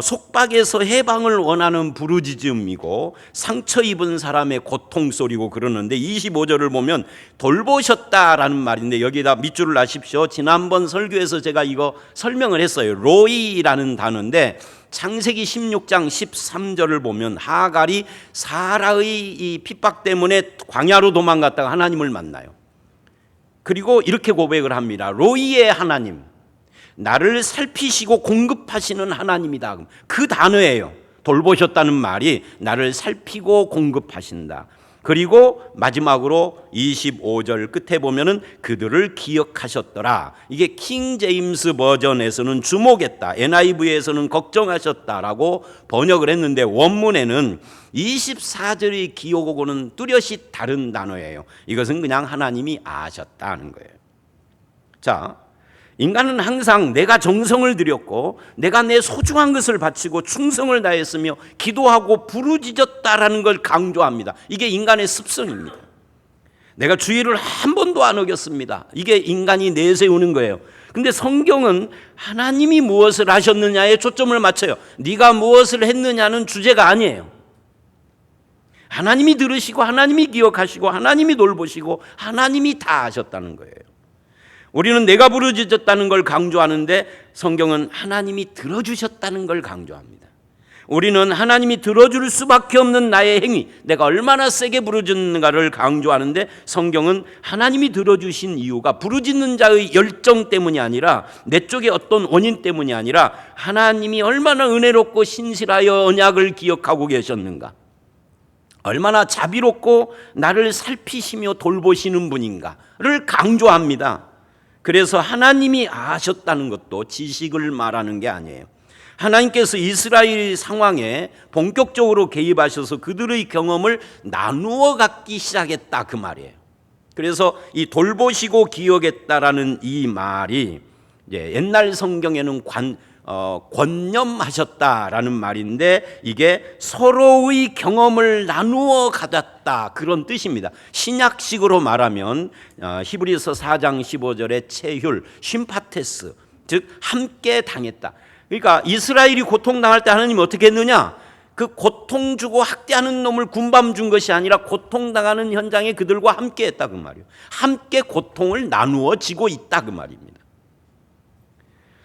속박에서 해방을 원하는 부르짖음이고 상처 입은 사람의 고통 소리고 그러는데 25절을 보면 돌보셨다라는 말인데 여기다 밑줄을 놔십시오. 지난번 설교에서 제가 이거 설명을 했어요. 로이라는 단어인데 창세기 16장 13절을 보면 하갈이 사라의 이 핍박 때문에 광야로 도망갔다가 하나님을 만나요. 그리고 이렇게 고백을 합니다. 로이의 하나님, 나를 살피시고 공급하시는 하나님이다. 그 단어예요. 돌보셨다는 말이 나를 살피고 공급하신다. 그리고 마지막으로 25절 끝에 보면은 그들을 기억하셨더라. 이게 킹 제임스 버전에서는 주목했다, NIV에서는 걱정하셨다라고 번역을 했는데 원문에는 24절의 기억하고는 뚜렷이 다른 단어예요. 이것은 그냥 하나님이 아셨다는 거예요. 자, 인간은 항상 내가 정성을 들였고 내가 내 소중한 것을 바치고 충성을 다했으며 기도하고 부르짖었다라는 걸 강조합니다. 이게 인간의 습성입니다. 내가 주의를 한 번도 안 어겼습니다. 이게 인간이 내세우는 거예요. 근데 성경은 하나님이 무엇을 하셨느냐에 초점을 맞춰요. 네가 무엇을 했느냐는 주제가 아니에요. 하나님이 들으시고 하나님이 기억하시고 하나님이 돌보시고 하나님이 다 하셨다는 거예요. 우리는 내가 부르짖었다는 걸 강조하는데 성경은 하나님이 들어주셨다는 걸 강조합니다. 우리는 하나님이 들어줄 수밖에 없는 나의 행위, 내가 얼마나 세게 부르짖는가를 강조하는데 성경은 하나님이 들어주신 이유가 부르짖는 자의 열정 때문이 아니라 내 쪽에 어떤 원인 때문이 아니라 하나님이 얼마나 은혜롭고 신실하여 언약을 기억하고 계셨는가, 얼마나 자비롭고 나를 살피시며 돌보시는 분인가를 강조합니다. 그래서 하나님이 아셨다는 것도 지식을 말하는 게 아니에요. 하나님께서 이스라엘 상황에 본격적으로 개입하셔서 그들의 경험을 나누어 갖기 시작했다 그 말이에요. 그래서 이 돌보시고 기억했다라는 이 말이 이제 옛날 성경에는 권념하셨다라는 말인데 이게 서로의 경험을 나누어 가졌다 그런 뜻입니다. 신약식으로 말하면 히브리서 4장 15절의 체휼, 쉼파테스, 즉 함께 당했다. 그러니까 이스라엘이 고통당할 때 하나님이 어떻게 했느냐? 그 고통 주고 학대하는 놈을 군밤 준 것이 아니라 고통당하는 현장에 그들과 함께 했다 그 말이에요. 함께 고통을 나누어 지고 있다 그 말입니다.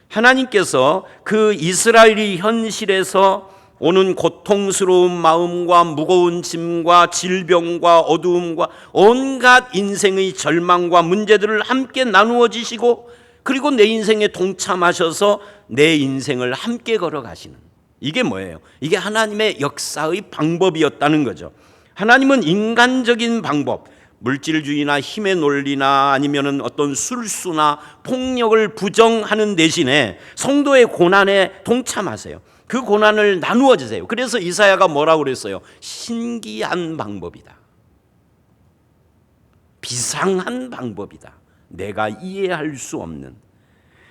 하나님께서 그 이스라엘이 현실에서 오는 고통스러운 마음과 무거운 짐과 질병과 어두움과 온갖 인생의 절망과 문제들을 함께 나누어 지시고 그리고 내 인생에 동참하셔서 내 인생을 함께 걸어가시는, 이게 뭐예요? 이게 하나님의 역사의 방법이었다는 거죠. 하나님은 인간적인 방법, 물질주의나 힘의 논리나 아니면은 어떤 술수나 폭력을 부정하는 대신에 성도의 고난에 동참하세요. 그 고난을 나누어 주세요. 그래서 이사야가 뭐라고 그랬어요? 신기한 방법이다. 비상한 방법이다. 내가 이해할 수 없는.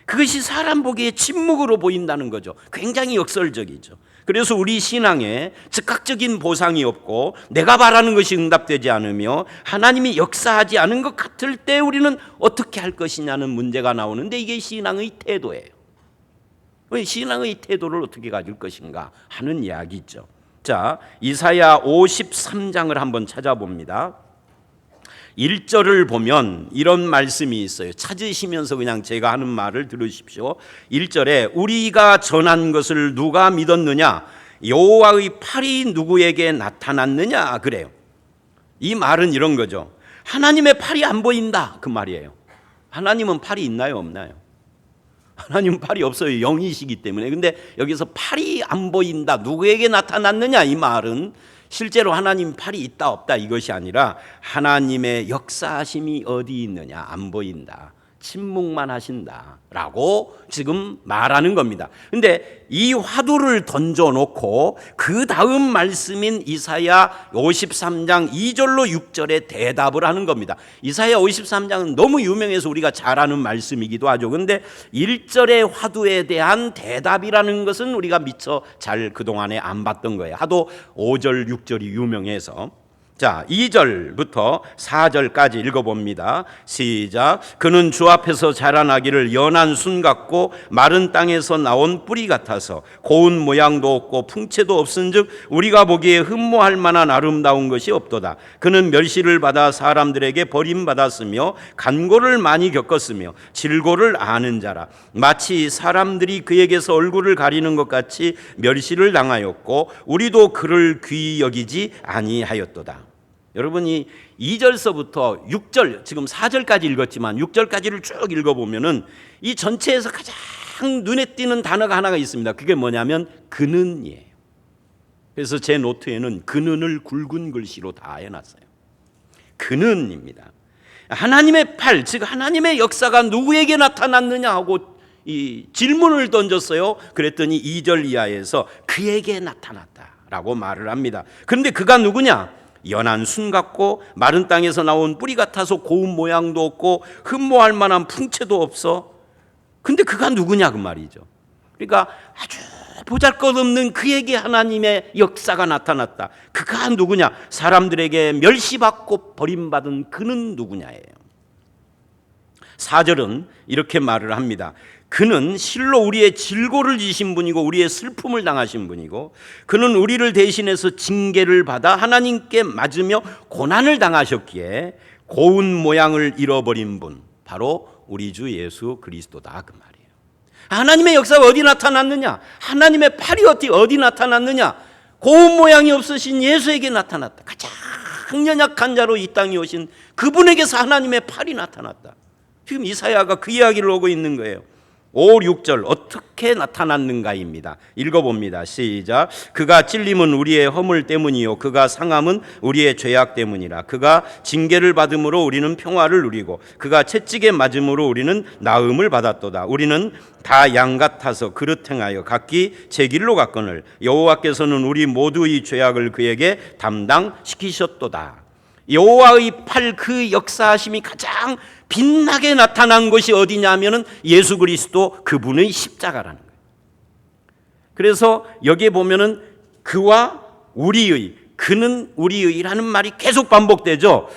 그것이 사람 보기에 침묵으로 보인다는 거죠. 굉장히 역설적이죠. 그래서 우리 신앙에 즉각적인 보상이 없고 내가 바라는 것이 응답되지 않으며 하나님이 역사하지 않은 것 같을 때 우리는 어떻게 할 것이냐는 문제가 나오는데 이게 신앙의 태도예요. 신앙의 태도를 어떻게 가질 것인가 하는 이야기죠. 자, 이사야 53장을 한번 찾아봅니다. 1절을 보면 이런 말씀이 있어요. 찾으시면서 그냥 제가 하는 말을 들으십시오. 1절에 우리가 전한 것을 누가 믿었느냐? 여호와의 팔이 누구에게 나타났느냐? 그래요. 이 말은 이런 거죠. 하나님의 팔이 안 보인다, 그 말이에요. 하나님은 팔이 있나요, 없나요? 하나님은 팔이 없어요. 영이시기 때문에. 근데 여기서 팔이 안 보인다, 누구에게 나타났느냐, 이 말은 실제로 하나님 팔이 있다 없다 이것이 아니라 하나님의 역사하심이 어디 있느냐, 안 보인다, 침묵만 하신다라고 지금 말하는 겁니다. 근데 이 화두를 던져놓고 그 다음 말씀인 이사야 53장 2절로 6절에 대답을 하는 겁니다. 이사야 53장은 너무 유명해서 우리가 잘 아는 말씀이기도 하죠. 근데 1절의 화두에 대한 대답이라는 것은 우리가 미처 잘 그동안에 안 봤던 거예요. 하도 5절 6절이 유명해서. 자, 2절부터 4절까지 읽어봅니다. 시작. 그는 주 앞에서 자라나기를 연한 순 같고 마른 땅에서 나온 뿌리 같아서 고운 모양도 없고 풍채도 없은즉 우리가 보기에 흠모할 만한 아름다운 것이 없도다. 그는 멸시를 받아 사람들에게 버림받았으며 간고를 많이 겪었으며 질고를 아는 자라. 마치 사람들이 그에게서 얼굴을 가리는 것 같이 멸시를 당하였고 우리도 그를 귀히 여기지 아니하였도다. 여러분이 2절서부터 6절, 지금 4절까지 읽었지만 6절까지를 쭉 읽어보면은 이 전체에서 가장 눈에 띄는 단어가 하나가 있습니다. 그게 뭐냐면 그는이에요. 그래서 제 노트에는 그는을 굵은 글씨로 다 해놨어요. 그는입니다. 하나님의 팔, 즉 하나님의 역사가 누구에게 나타났느냐 하고 이 질문을 던졌어요. 그랬더니 2절 이하에서 그에게 나타났다라고 말을 합니다. 그런데 그가 누구냐? 연한 순 같고 마른 땅에서 나온 뿌리 같아서 고운 모양도 없고 흠모할 만한 풍채도 없어. 근데 그가 누구냐 그 말이죠. 그러니까 아주 보잘것없는 그에게 하나님의 역사가 나타났다. 그가 누구냐? 사람들에게 멸시받고 버림받은 그는 누구냐예요. 4절은 이렇게 말을 합니다. 그는 실로 우리의 질고를 지신 분이고 우리의 슬픔을 당하신 분이고 그는 우리를 대신해서 징계를 받아 하나님께 맞으며 고난을 당하셨기에 고운 모양을 잃어버린 분, 바로 우리 주 예수 그리스도다 그 말이에요. 하나님의 역사가 어디 나타났느냐? 하나님의 팔이 어디 나타났느냐? 고운 모양이 없으신 예수에게 나타났다. 가장 연약한 자로 이 땅에 오신 그분에게서 하나님의 팔이 나타났다. 지금 이사야가 그 이야기를 하고 있는 거예요. 5, 6절 어떻게 나타났는가입니다. 읽어봅니다. 시작. 그가 찔림은 우리의 허물 때문이요 그가 상함은 우리의 죄악 때문이라. 그가 징계를 받음으로 우리는 평화를 누리고 그가 채찍에 맞음으로 우리는 나음을 받았도다. 우리는 다 양 같아서 그릇 행하여 각기 제 길로 갔거늘 여호와께서는 우리 모두의 죄악을 그에게 담당시키셨도다. 여호와의 팔 그 역사하심이 가장 빛나게 나타난 것이 어디냐면은 예수 그리스도 그분의 십자가라는 거예요. 그래서 여기에 보면은 그와 우리의, 그는 우리의라는 말이 계속 반복되죠.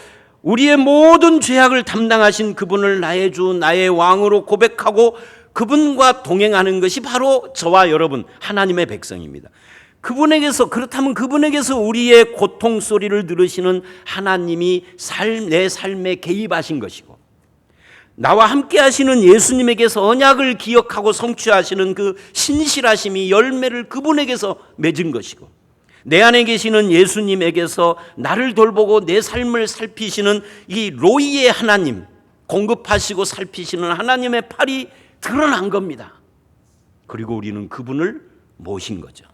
우리의 모든 죄악을 담당하신 그분을 나의 주, 나의 왕으로 고백하고 그분과 동행하는 것이 바로 저와 여러분 하나님의 백성입니다. 그분에게서, 그렇다면 그분에게서 우리의 고통 소리를 들으시는 하나님이 내 삶에 개입하신 것이고 나와 함께 하시는 예수님에게서 언약을 기억하고 성취하시는 그 신실하심이 열매를 그분에게서 맺은 것이고 내 안에 계시는 예수님에게서 나를 돌보고 내 삶을 살피시는 이 로이의 하나님, 공급하시고 살피시는 하나님의 팔이 드러난 겁니다. 그리고 우리는 그분을 모신 거죠.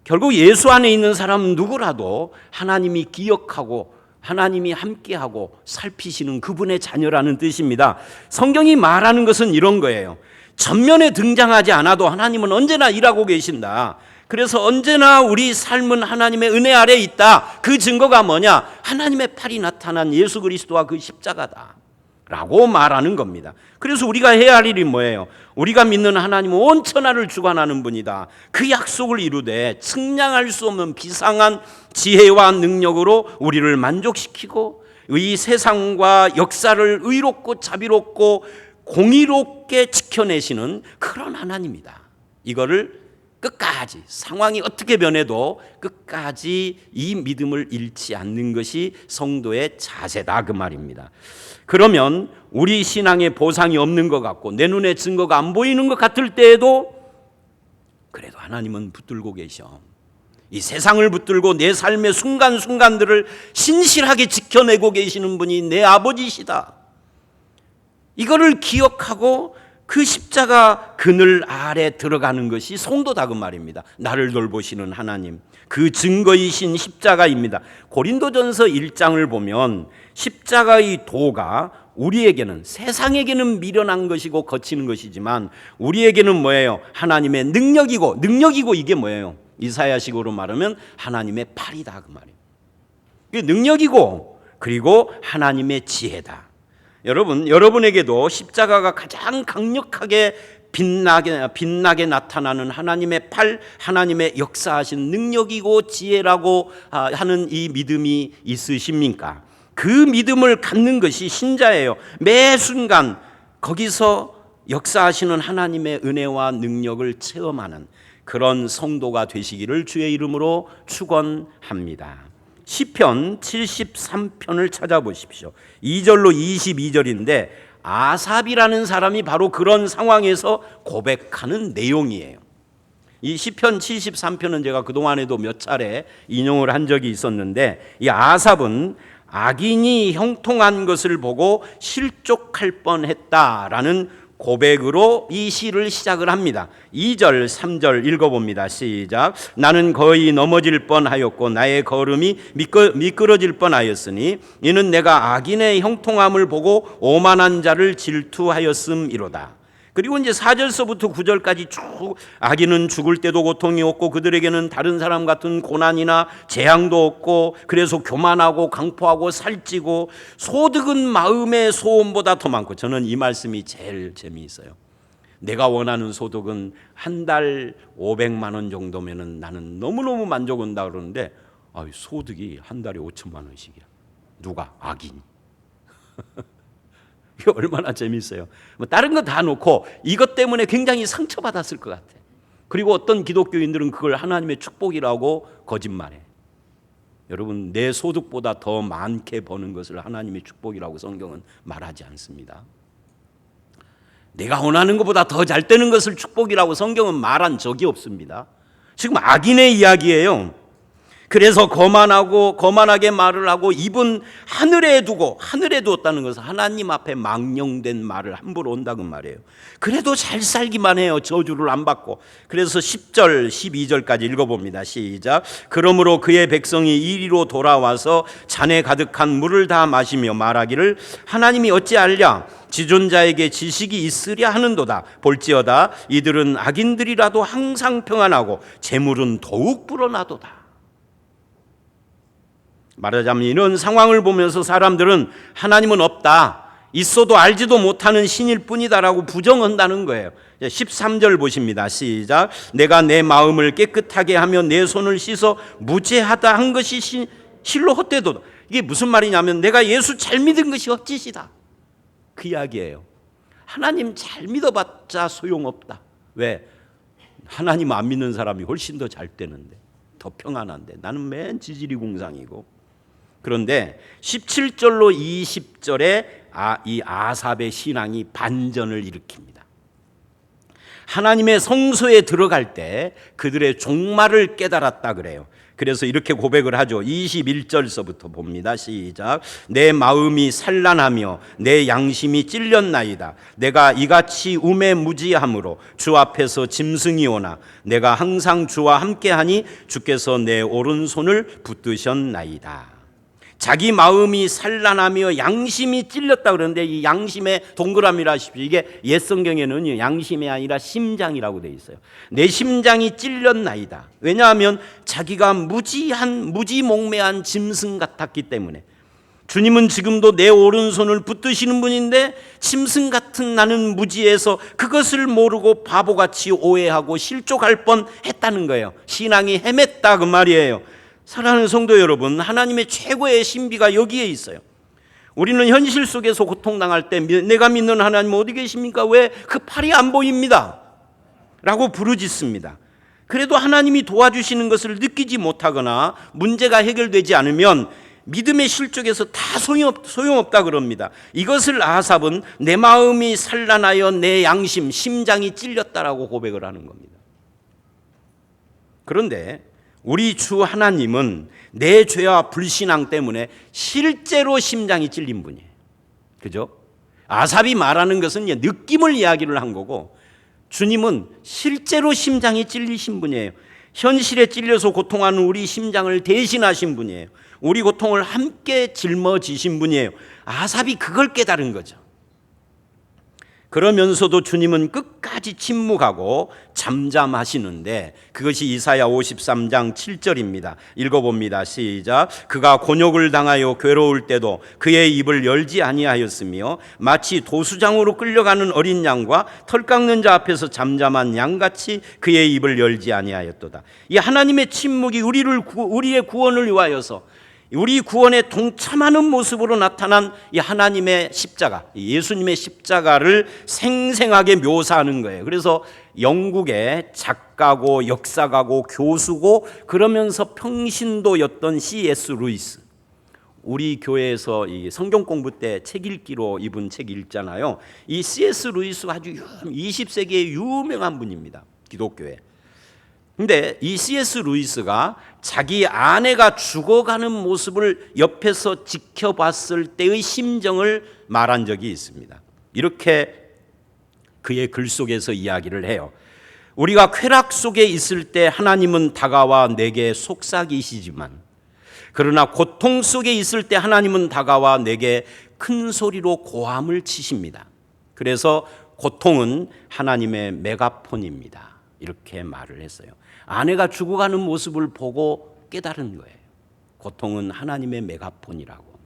결국 예수 안에 있는 사람 누구라도 하나님이 기억하고 하나님이 함께하고 살피시는 그분의 자녀라는 뜻입니다. 성경이 말하는 것은 이런 거예요. 전면에 등장하지 않아도 하나님은 언제나 일하고 계신다. 그래서 언제나 우리 삶은 하나님의 은혜 아래에 있다. 그 증거가 뭐냐? 하나님의 팔이 나타난 예수 그리스도와 그 십자가다 라고 말하는 겁니다. 그래서 우리가 해야 할 일이 뭐예요? 우리가 믿는 하나님은 온 천하를 주관하는 분이다. 그 약속을 이루되 측량할 수 없는 비상한 지혜와 능력으로 우리를 만족시키고 이 세상과 역사를 의롭고 자비롭고 공의롭게 지켜내시는 그런 하나님이다. 이거를 끝까지 상황이 어떻게 변해도 끝까지 이 믿음을 잃지 않는 것이 성도의 자세다 그 말입니다. 그러면 우리 신앙에 보상이 없는 것 같고 내 눈에 증거가 안 보이는 것 같을 때에도 그래도 하나님은 붙들고 계셔. 이 세상을 붙들고 내 삶의 순간순간들을 신실하게 지켜내고 계시는 분이 내 아버지시다. 이거를 기억하고 그 십자가 그늘 아래 들어가는 것이 성도다 그 말입니다. 나를 돌보시는 하나님, 그 증거이신 십자가입니다. 고린도전서 1장을 보면 십자가의 도가 우리에게는, 세상에게는 미련한 것이고 거치는 것이지만 우리에게는 뭐예요? 하나님의 능력이고 이게 뭐예요? 이사야식으로 말하면 하나님의 팔이다 그 말이에요. 이게 능력이고 그리고 하나님의 지혜다. 여러분, 여러분에게도 십자가가 가장 강력하게 빛나게 나타나는 하나님의 팔, 하나님의 역사하신 능력이고 지혜라고 하는 이 믿음이 있으십니까? 그 믿음을 갖는 것이 신자예요. 매 순간 거기서 역사하시는 하나님의 은혜와 능력을 체험하는 그런 성도가 되시기를 주의 이름으로 축원합니다. 시편 73편을 찾아보십시오. 2절로 22절인데 아삽이라는 사람이 바로 그런 상황에서 고백하는 내용이에요. 이 시편 73편은 제가 그동안에도 몇 차례 인용을 한 적이 있었는데 이 아삽은 악인이 형통한 것을 보고 실족할 뻔했다라는 고백으로 이 시를 시작을 합니다. 2절, 3절 읽어봅니다. 시작. 나는 거의 넘어질 뻔하였고 나의 걸음이 미끄러질 뻔하였으니 이는 내가 악인의 형통함을 보고 오만한 자를 질투하였음이로다. 그리고 이제 4절서부터 9절까지 쭉 악인은 죽을 때도 고통이 없고 그들에게는 다른 사람 같은 고난이나 재앙도 없고 그래서 교만하고 강포하고 살찌고 소득은 마음의 소원보다 더 많고, 저는 이 말씀이 제일 재미있어요. 내가 원하는 소득은 한 달 500만 원 정도면은 나는 너무너무 만족한다 그러는데 소득이 한 달에 5천만 원씩이야. 누가? 악인이. 이게 얼마나 재미있어요. 뭐 다른 거 다 놓고 이것 때문에 굉장히 상처받았을 것 같아. 그리고 어떤 기독교인들은 그걸 하나님의 축복이라고 거짓말해. 여러분, 내 소득보다 더 많게 버는 것을 하나님의 축복이라고 성경은 말하지 않습니다. 내가 원하는 것보다 더 잘 되는 것을 축복이라고 성경은 말한 적이 없습니다. 지금 악인의 이야기예요. 그래서 거만하게 말을 하고 입은 하늘에 두었다는 것은 하나님 앞에 망령된 말을 함부로 온다는 말이에요. 그래도 잘 살기만 해요. 저주를 안 받고. 그래서 10절 12절까지 읽어봅니다. 시작. 그러므로 그의 백성이 이리로 돌아와서 잔에 가득한 물을 다 마시며 말하기를 하나님이 어찌 알랴? 지존자에게 지식이 있으랴 하는도다. 볼지어다 이들은 악인들이라도 항상 평안하고 재물은 더욱 불어나도다. 말하자면 이런 상황을 보면서 사람들은 하나님은 없다, 있어도 알지도 못하는 신일 뿐이다라고 부정한다는 거예요. 13절 보십니다. 시작. 내가 내 마음을 깨끗하게 하며 내 손을 씻어 무죄하다 한 것이 실로 헛되도다. 이게 무슨 말이냐면 내가 예수 잘 믿은 것이 헛짓이다, 그 이야기예요. 하나님 잘 믿어봤자 소용없다. 왜? 하나님 안 믿는 사람이 훨씬 더 잘 되는데, 더 평안한데 나는 맨 지지리 공상이고. 그런데 17절로 20절에 이 아삽의 신앙이 반전을 일으킵니다. 하나님의 성소에 들어갈 때 그들의 종말을 깨달았다 그래요. 그래서 이렇게 고백을 하죠. 21절서부터 봅니다. 시작. 내 마음이 산란하며 내 양심이 찔렸나이다. 내가 이같이 우매무지함으로 주 앞에서 짐승이 오나 내가 항상 주와 함께하니 주께서 내 오른손을 붙드셨나이다. 자기 마음이 산란하며 양심이 찔렸다 그러는데 이 양심의 동그라미라 하십시오. 이게 옛 성경에는 양심이 아니라 심장이라고 되어 있어요. 내 심장이 찔렸나이다. 왜냐하면 자기가 무지몽매한 짐승 같았기 때문에. 주님은 지금도 내 오른손을 붙드시는 분인데 짐승 같은 나는 무지해서 그것을 모르고 바보같이 오해하고 실족할 뻔했다는 거예요. 신앙이 헤맸다 그 말이에요. 사랑하는 성도 여러분, 하나님의 최고의 신비가 여기에 있어요. 우리는 현실 속에서 고통당할 때 내가 믿는 하나님 어디 계십니까? 왜 그 팔이 안 보입니다? 라고 부르짖습니다. 그래도 하나님이 도와주시는 것을 느끼지 못하거나 문제가 해결되지 않으면 믿음의 실족에서 다 소용없다 그럽니다. 이것을 아삽은 내 마음이 산란하여 내 양심, 심장이 찔렸다라고 고백을 하는 겁니다. 그런데 우리 주 하나님은 내 죄와 불신앙 때문에 실제로 심장이 찔린 분이에요. 그죠? 아삽이 말하는 것은 느낌을 이야기를 한 거고, 주님은 실제로 심장이 찔리신 분이에요. 현실에 찔려서 고통하는 우리 심장을 대신하신 분이에요. 우리 고통을 함께 짊어지신 분이에요. 아삽이 그걸 깨달은 거죠. 그러면서도 주님은 끝까지 침묵하고 잠잠하시는데, 그것이 이사야 53장 7절입니다. 읽어봅니다. 시작. 그가 곤욕을 당하여 괴로울 때도 그의 입을 열지 아니하였으며 마치 도수장으로 끌려가는 어린 양과 털 깎는 자 앞에서 잠잠한 양같이 그의 입을 열지 아니하였도다. 이 하나님의 침묵이 우리의 구원을 위하여서, 우리 구원에 동참하는 모습으로 나타난 이 하나님의 십자가, 예수님의 십자가를 생생하게 묘사하는 거예요. 그래서 영국의 작가고 역사가고 교수고 그러면서 평신도였던 C.S. 루이스, 우리 교회에서 이 성경 공부 때 책 읽기로 이분 책 읽잖아요. 이 C.S. 루이스가 아주 20세기의 유명한 분입니다. 기독교에. 근데 이 C.S. 루이스가 자기 아내가 죽어가는 모습을 옆에서 지켜봤을 때의 심정을 말한 적이 있습니다. 이렇게 그의 글 속에서 이야기를 해요. 우리가 쾌락 속에 있을 때 하나님은 다가와 내게 속삭이시지만, 그러나 고통 속에 있을 때 하나님은 다가와 내게 큰 소리로 고함을 치십니다. 그래서 고통은 하나님의 메가폰입니다. 이렇게 말을 했어요. 아내가 죽어가는 모습을 보고 깨달은 거예요. 고통은 하나님의 메가폰이라고.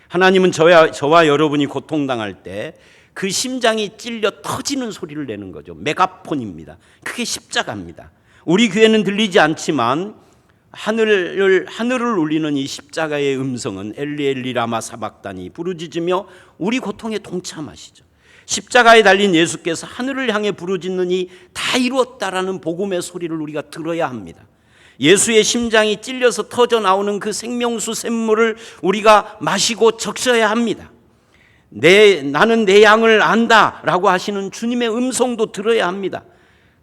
하나님은 저와 여러분이 고통당할 때 그 심장이 찔려 터지는 소리를 내는 거죠. 메가폰입니다. 그게 십자가입니다. 우리 귀에는 들리지 않지만 하늘을 울리는 이 십자가의 음성은 엘리 엘리 라마 사박다니 부르짖으며 우리 고통에 동참하시죠. 십자가에 달린 예수께서 하늘을 향해 부르짖느니 다 이루었다라는 복음의 소리를 우리가 들어야 합니다. 예수의 심장이 찔려서 터져 나오는 그 생명수 샘물을 우리가 마시고 적셔야 합니다. 나는 내 양을 안다라고 하시는 주님의 음성도 들어야 합니다.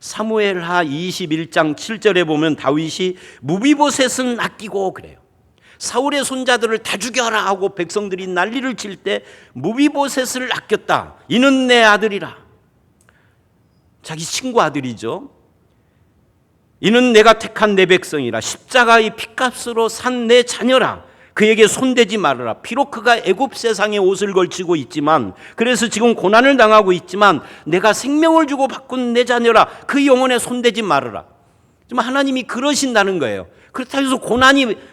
사무엘하 21장 7절에 보면 다윗이 무비보셋은 아끼고 그래요. 사울의 손자들을 다 죽여라 하고 백성들이 난리를 칠 때 무비보셋을 아꼈다. 이는 내 아들이라. 자기 친구 아들이죠. 이는 내가 택한 내 백성이라. 십자가의 핏값으로 산 내 자녀라. 그에게 손대지 말아라. 비록 그가 애굽 세상에 옷을 걸치고 있지만, 그래서 지금 고난을 당하고 있지만 내가 생명을 주고 바꾼 내 자녀라. 그 영혼에 손대지 말아라. 좀 하나님이 그러신다는 거예요. 그렇다고 해서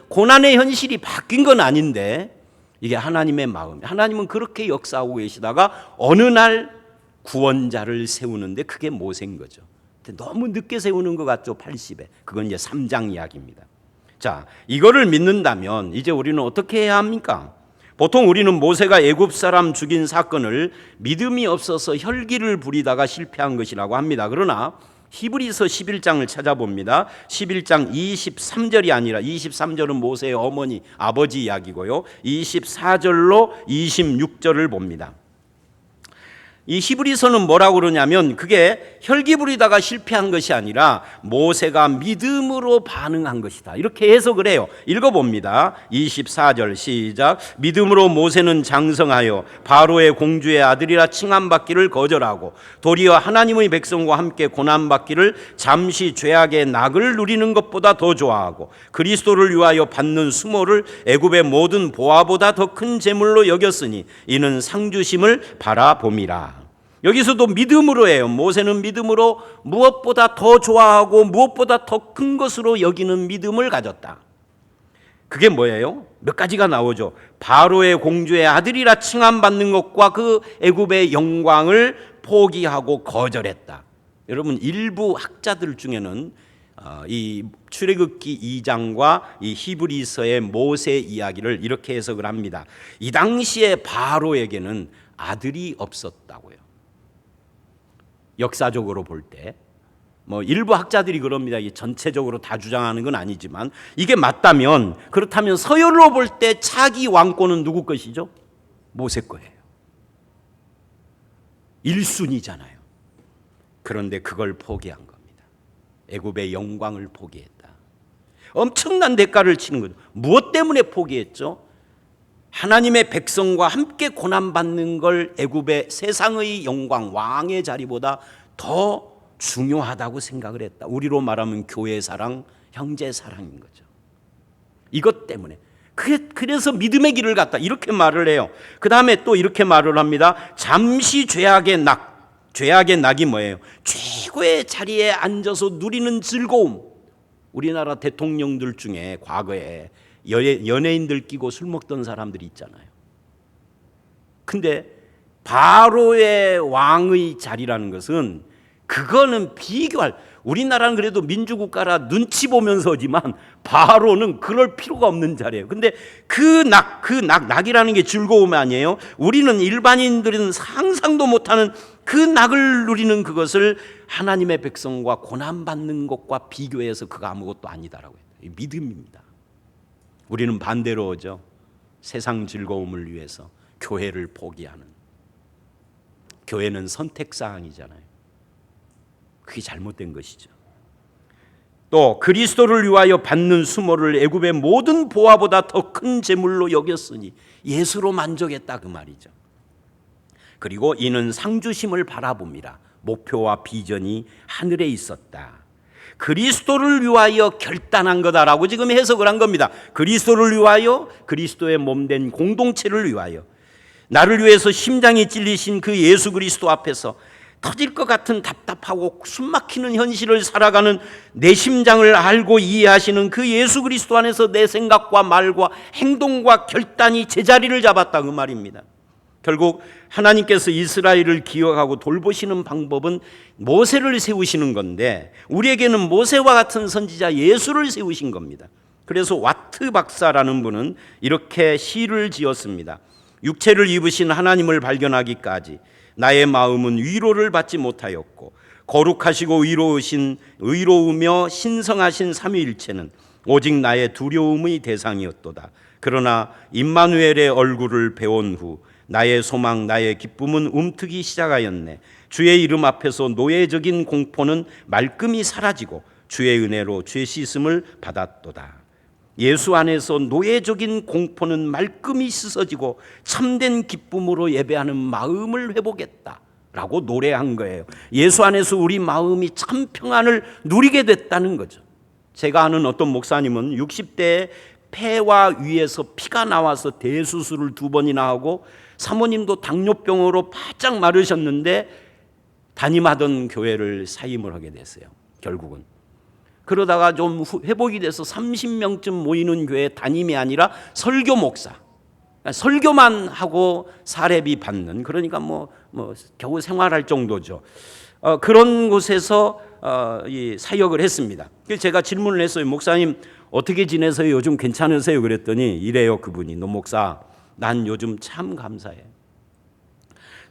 고난의 현실이 바뀐 건 아닌데, 이게 하나님의 마음. 하나님은 그렇게 역사하고 계시다가 어느 날 구원자를 세우는데 그게 모세인 거죠. 너무 늦게 세우는 것 같죠. 80에. 그건 이제 3장 이야기입니다. 자, 이거를 믿는다면 이제 우리는 어떻게 해야 합니까? 보통 우리는 모세가 애굽 사람 죽인 사건을 믿음이 없어서 혈기를 부리다가 실패한 것이라고 합니다. 그러나 히브리서 11장을 찾아봅니다. 11장 23절이 아니라 23절은 모세의 어머니, 아버지 이야기고요. 24절로 26절을 봅니다. 이 히브리서는 뭐라고 그러냐면 그게 혈기 부리다가 실패한 것이 아니라 모세가 믿음으로 반응한 것이다. 이렇게 해석을 해요. 읽어봅니다. 24절 시작. 믿음으로 모세는 장성하여 바로의 공주의 아들이라 칭함받기를 거절하고 도리어 하나님의 백성과 함께 고난받기를 잠시 죄악의 낙을 누리는 것보다 더 좋아하고 그리스도를 위하여 받는 수모를 애굽의 모든 보화보다 더 큰 재물로 여겼으니 이는 상주심을 바라봄이라. 여기서도 믿음으로 해요. 모세는 믿음으로 무엇보다 더 좋아하고 무엇보다 더 큰 것으로 여기는 믿음을 가졌다. 그게 뭐예요? 몇 가지가 나오죠. 바로의 공주의 아들이라 칭함받는 것과 그 애굽의 영광을 포기하고 거절했다. 여러분, 일부 학자들 중에는 이 출애굽기 2장과 이 히브리서의 모세 이야기를 이렇게 해석을 합니다. 이 당시에 바로에게는 아들이 없었다고요. 역사적으로 볼 때 뭐 일부 학자들이 그럽니다. 이게 전체적으로 다 주장하는 건 아니지만 이게 맞다면, 그렇다면 서열로 볼 때 차기 왕권은 누구 것이죠? 모세 거예요. 1순위잖아요. 그런데 그걸 포기한 겁니다. 애굽의 영광을 포기했다. 엄청난 대가를 치는 거죠. 무엇 때문에 포기했죠? 하나님의 백성과 함께 고난받는 걸 애굽의 세상의 영광, 왕의 자리보다 더 중요하다고 생각을 했다. 우리로 말하면 교회 사랑, 형제 사랑인 거죠. 이것 때문에. 그래서 믿음의 길을 갔다, 이렇게 말을 해요. 그 다음에 또 이렇게 말을 합니다. 잠시 죄악의 낙이 뭐예요? 최고의 자리에 앉아서 누리는 즐거움. 우리나라 대통령들 중에 과거에 연예인들 끼고 술 먹던 사람들이 있잖아요. 근데 바로의 왕의 자리라는 것은, 그거는 우리나라는 그래도 민주국가라 눈치 보면서지만 바로는 그럴 필요가 없는 자리예요. 근데 그 낙이라는 게 즐거움이 아니에요. 우리는 일반인들은 상상도 못하는 그 낙을 누리는 그것을 하나님의 백성과 고난받는 것과 비교해서 그거 아무것도 아니다라고 해요. 믿음입니다. 우리는 반대로 오죠. 세상 즐거움을 위해서 교회를 포기하는. 교회는 선택사항이잖아요. 그게 잘못된 것이죠. 또 그리스도를 위하여 받는 수모를 애굽의 모든 보화보다 더 큰 재물로 여겼으니 예수로 만족했다, 그 말이죠. 그리고 이는 상주심을 바라봅니다. 목표와 비전이 하늘에 있었다. 그리스도를 위하여 결단한 거다라고 지금 해석을 한 겁니다. 그리스도를 위하여, 그리스도의 몸된 공동체를 위하여, 나를 위해서 심장이 찔리신 그 예수 그리스도 앞에서 터질 것 같은 답답하고 숨막히는 현실을 살아가는 내 심장을 알고 이해하시는 그 예수 그리스도 안에서 내 생각과 말과 행동과 결단이 제자리를 잡았다, 그 말입니다. 결국 하나님께서 이스라엘을 기억하고 돌보시는 방법은 모세를 세우시는 건데, 우리에게는 모세와 같은 선지자 예수를 세우신 겁니다. 그래서 와트 박사라는 분은 이렇게 시를 지었습니다. 육체를 입으신 하나님을 발견하기까지 나의 마음은 위로를 받지 못하였고, 거룩하시고 의로우며 신성하신 삼위일체는 오직 나의 두려움의 대상이었도다. 그러나 임마누엘의 얼굴을 배운 후 나의 소망, 나의 기쁨은 움트기 시작하였네. 주의 이름 앞에서 노예적인 공포는 말끔히 사라지고 주의 은혜로 죄 씻음을 받았도다. 예수 안에서 노예적인 공포는 말끔히 씻어지고 참된 기쁨으로 예배하는 마음을 회복했다라고 노래한 거예요. 예수 안에서 우리 마음이 참 평안을 누리게 됐다는 거죠. 제가 아는 어떤 목사님은 60대에 폐와 위에서 피가 나와서 대수술을 2번이나 하고, 사모님도 당뇨병으로 바짝 마르셨는데 담임하던 교회를 사임을 하게 됐어요. 결국은 그러다가 좀 회복이 돼서 30명쯤 모이는 교회 담임이 아니라 설교 목사, 설교만 하고 사례비 받는, 그러니까 뭐 겨우 생활할 정도죠. 그런 곳에서 이 사역을 했습니다. 그래서 제가 질문을 했어요. 목사님 어떻게 지내세요? 요즘 괜찮으세요? 그랬더니 이래요, 그분이. 노 목사, 난 요즘 참 감사해.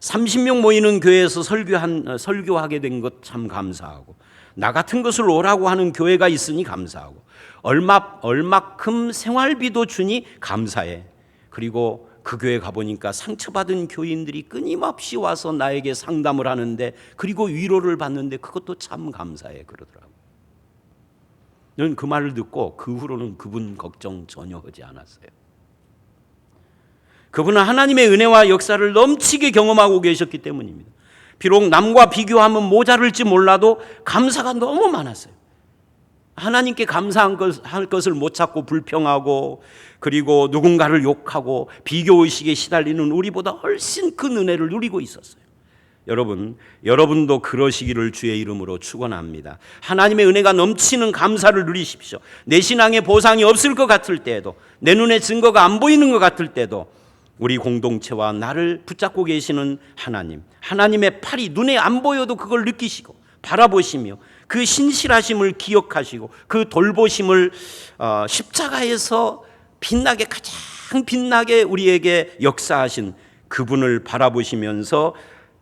30명 모이는 교회에서 설교하게 된 것 참 감사하고, 나 같은 것을 오라고 하는 교회가 있으니 감사하고, 얼마큼 생활비도 주니 감사해. 그리고 그 교회 가보니까 상처받은 교인들이 끊임없이 와서 나에게 상담을 하는데, 그리고 위로를 받는데 그것도 참 감사해 그러더라고요. 저는 그 말을 듣고 그 후로는 그분 걱정 전혀 하지 않았어요. 그분은 하나님의 은혜와 역사를 넘치게 경험하고 계셨기 때문입니다. 비록 남과 비교하면 모자랄지 몰라도 감사가 너무 많았어요. 하나님께 감사할 것을 못 찾고 불평하고, 그리고 누군가를 욕하고 비교의식에 시달리는 우리보다 훨씬 큰 은혜를 누리고 있었어요. 여러분도 그러시기를 주의 이름으로 축원합니다. 하나님의 은혜가 넘치는 감사를 누리십시오. 내 신앙에 보상이 없을 것 같을 때에도, 내 눈에 증거가 안 보이는 것 같을 때도 우리 공동체와 나를 붙잡고 계시는 하나님의 팔이 눈에 안 보여도 그걸 느끼시고 바라보시며 그 신실하심을 기억하시고 그 돌보심을 십자가에서 가장 빛나게 우리에게 역사하신 그분을 바라보시면서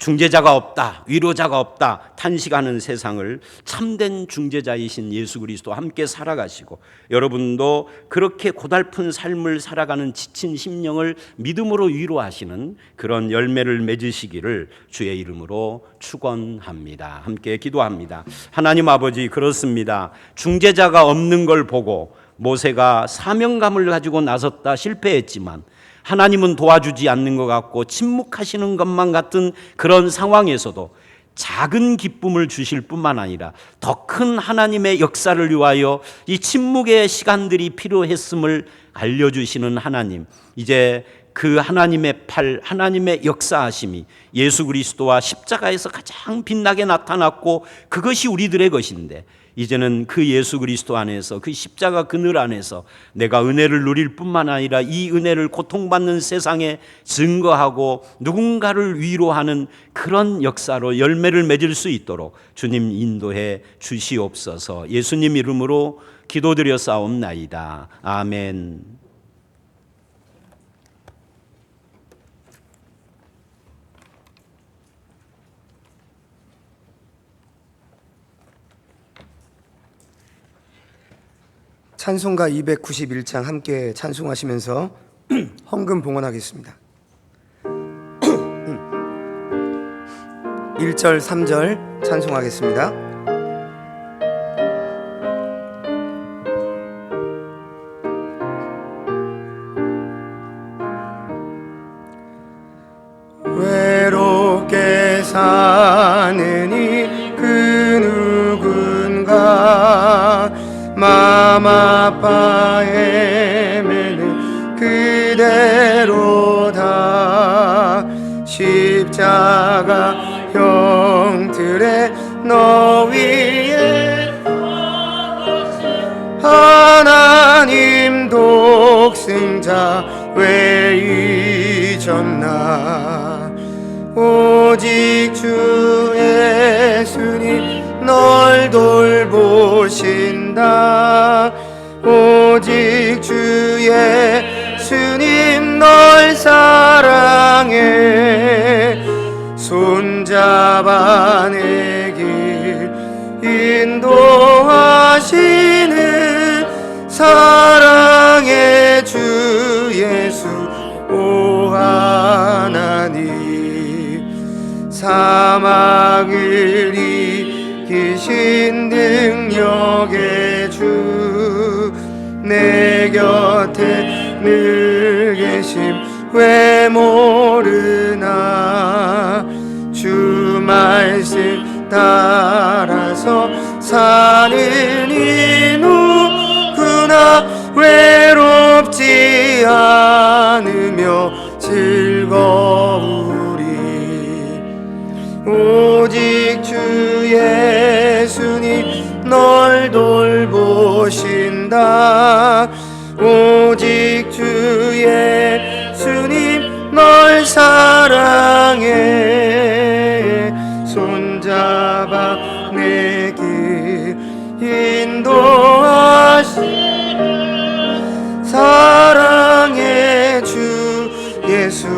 중재자가 없다, 위로자가 없다 탄식하는 세상을 참된 중재자이신 예수 그리스도와 함께 살아가시고, 여러분도 그렇게 고달픈 삶을 살아가는 지친 심령을 믿음으로 위로하시는 그런 열매를 맺으시기를 주의 이름으로 축원합니다. 함께 기도합니다. 하나님 아버지, 그렇습니다. 중재자가 없는 걸 보고 모세가 사명감을 가지고 나섰다 실패했지만 하나님은 도와주지 않는 것 같고 침묵하시는 것만 같은 그런 상황에서도 작은 기쁨을 주실 뿐만 아니라 더 큰 하나님의 역사를 위하여 이 침묵의 시간들이 필요했음을 알려주시는 하나님, 이제 그 하나님의 팔, 하나님의 역사하심이 예수 그리스도와 십자가에서 가장 빛나게 나타났고 그것이 우리들의 것인데, 이제는 그 예수 그리스도 안에서, 그 십자가 그늘 안에서 내가 은혜를 누릴 뿐만 아니라 이 은혜를 고통받는 세상에 증거하고 누군가를 위로하는 그런 역사로 열매를 맺을 수 있도록 주님 인도해 주시옵소서. 예수님 이름으로 기도드려 싸움나이다. 아멘. 찬송가 291장 함께 찬송하시면서 헌금 봉헌하겠습니다. 1절 3절 찬송하겠습니다. 외롭게 사는 이 그 누군가 맘 아파 헤매는 그대로다. 십자가 형틀에 너 위에 하나님 독생자 왜 잊었나. 오직 주 예수님 널 돌보신다. 오직 주 예수님 널 사랑해. 손잡아 내 길 인도하시는 사랑의 주 예수 오 하나님. 사막을 이기신 능력의 주 내 곁에 늘 계심 왜 모르나. 주 말씀 따라서 사는 이 누구나 외롭지 않으며 즐거우리. 오직 주 예수님 널 돌보신다. 오직 주 예수님 널 사랑해. 손잡아 내 길 인도하시는 사랑의 주 예수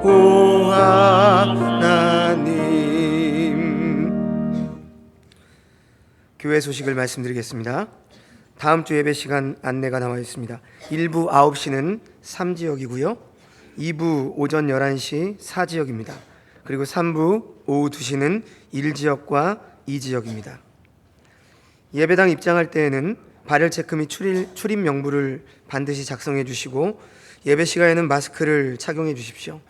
오 하나님. 교회 소식을 말씀드리겠습니다. 다음 주 예배 시간 안내가 나와 있습니다. 1부 9시는 3지역이고요. 2부 오전 11시 4지역입니다. 그리고 3부 오후 2시는 1지역과 2지역입니다. 예배당 입장할 때에는 발열 체크 및 출입 명부를 반드시 작성해 주시고 예배 시간에는 마스크를 착용해 주십시오.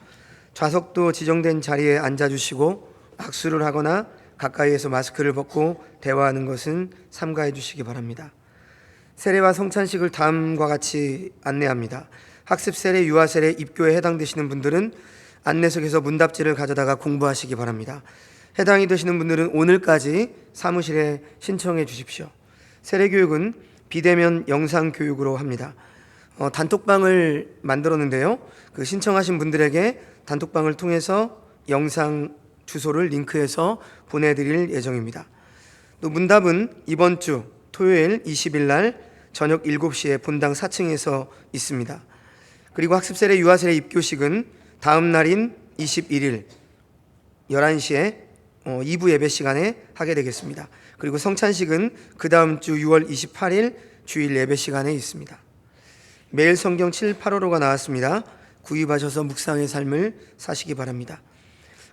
좌석도 지정된 자리에 앉아 주시고 악수를 하거나 가까이에서 마스크를 벗고 대화하는 것은 삼가해 주시기 바랍니다. 세례와 성찬식을 다음과 같이 안내합니다. 학습 세례, 유아 세례, 입교에 해당되시는 분들은 안내석에서 문답지를 가져다가 공부하시기 바랍니다. 해당이 되시는 분들은 오늘까지 사무실에 신청해 주십시오. 세례 교육은 비대면 영상 교육으로 합니다. 단톡방을 만들었는데요. 그 신청하신 분들에게 단톡방을 통해서 영상 주소를 링크해서 보내드릴 예정입니다. 또 문답은 이번 주 토요일 20일 날 저녁 7시에 본당 4층에서 있습니다. 그리고 학습세례, 유아세례 입교식은 다음 날인 21일 11시에 2부 예배 시간에 하게 되겠습니다. 그리고 성찬식은 그 다음 주 6월 28일 주일 예배 시간에 있습니다. 매일 성경 7, 8호로가 나왔습니다. 구입하셔서 묵상의 삶을 사시기 바랍니다.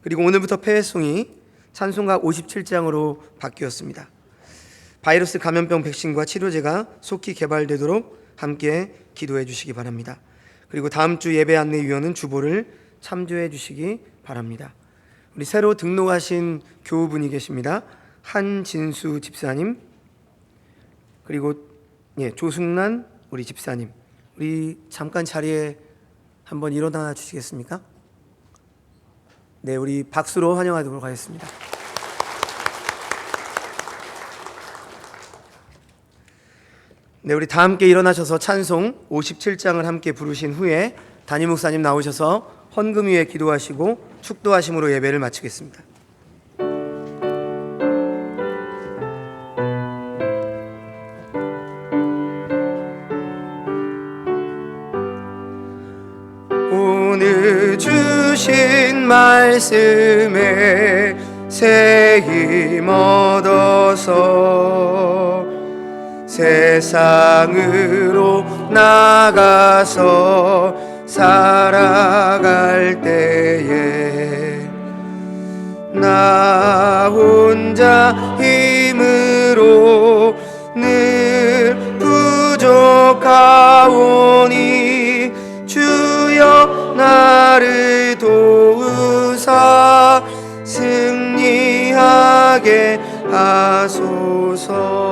그리고 오늘부터 폐회송이 찬송가 57장으로 바뀌었습니다. 바이러스 감염병 백신과 치료제가 속히 개발되도록 함께 기도해 주시기 바랍니다. 그리고 다음 주 예배 안내위원은 주보를 참조해 주시기 바랍니다. 우리 새로 등록하신 교우분이 계십니다. 한진수 집사님, 그리고 조승란 우리 집사님, 우리 잠깐 자리에 한번 일어나 주시겠습니까? 네, 우리 박수로 환영하도록 하겠습니다. 네, 우리 다 함께 일어나셔서 찬송 57장을 함께 부르신 후에 담임 목사님 나오셔서 헌금 위에 기도하시고 축도하심으로 예배를 마치겠습니다. 오늘 주신 말씀에 새 힘 얻어서 세상으로 나가서 살아갈 때에 나 혼자 힘으로 늘 부족하오니 주여 나를 도우사 승리하게 하소서.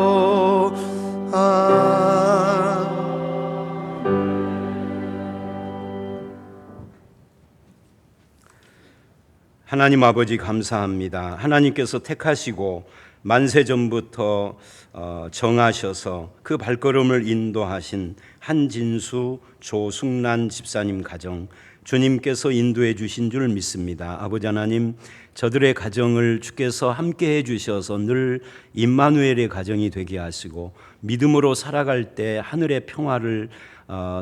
하나님 아버지 감사합니다. 하나님께서 택하시고 만세 전부터 정하셔서 그 발걸음을 인도하신 한진수 조승란 집사님 가정, 주님께서 인도해 주신 줄 믿습니다. 아버지 하나님, 저들의 가정을 주께서 함께해 주셔서 늘 임마누엘의 가정이 되게 하시고 믿음으로 살아갈 때 하늘의 평화를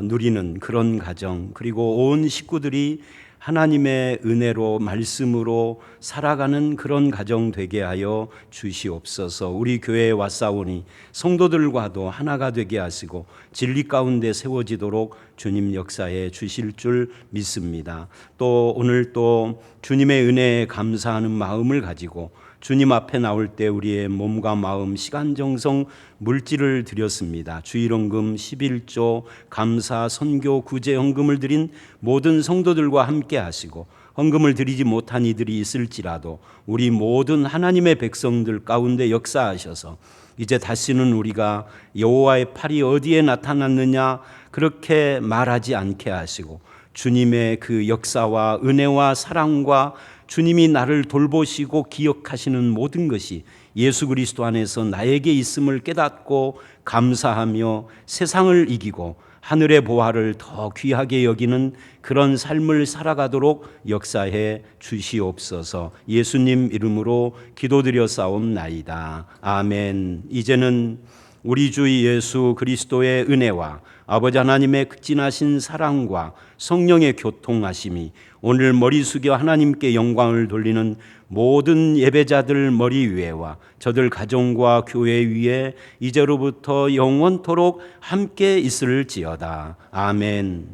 누리는 그런 가정, 그리고 온 식구들이 하나님의 은혜로 말씀으로 살아가는 그런 가정 되게 하여 주시옵소서. 우리 교회에 왔사오니 성도들과도 하나가 되게 하시고 진리 가운데 세워지도록 주님 역사해 주실 줄 믿습니다. 또 오늘 또 주님의 은혜에 감사하는 마음을 가지고 주님 앞에 나올 때 우리의 몸과 마음, 시간, 정성, 물질을 드렸습니다. 주일헌금 11조 감사, 선교, 구제 헌금을 드린 모든 성도들과 함께 하시고 헌금을 드리지 못한 이들이 있을지라도 우리 모든 하나님의 백성들 가운데 역사하셔서 이제 다시는 우리가 여호와의 팔이 어디에 나타났느냐 그렇게 말하지 않게 하시고 주님의 그 역사와 은혜와 사랑과 주님이 나를 돌보시고 기억하시는 모든 것이 예수 그리스도 안에서 나에게 있음을 깨닫고 감사하며 세상을 이기고 하늘의 보화를 더 귀하게 여기는 그런 삶을 살아가도록 역사해 주시옵소서. 예수님 이름으로 기도드렸사옵나이다. 아멘. 이제는 우리 주 예수 그리스도의 은혜와 아버지 하나님의 극진하신 사랑과 성령의 교통하심이 오늘 머리 숙여 하나님께 영광을 돌리는 모든 예배자들 머리 위에와 저들 가정과 교회 위에 이제로부터 영원토록 함께 있을지어다. 아멘.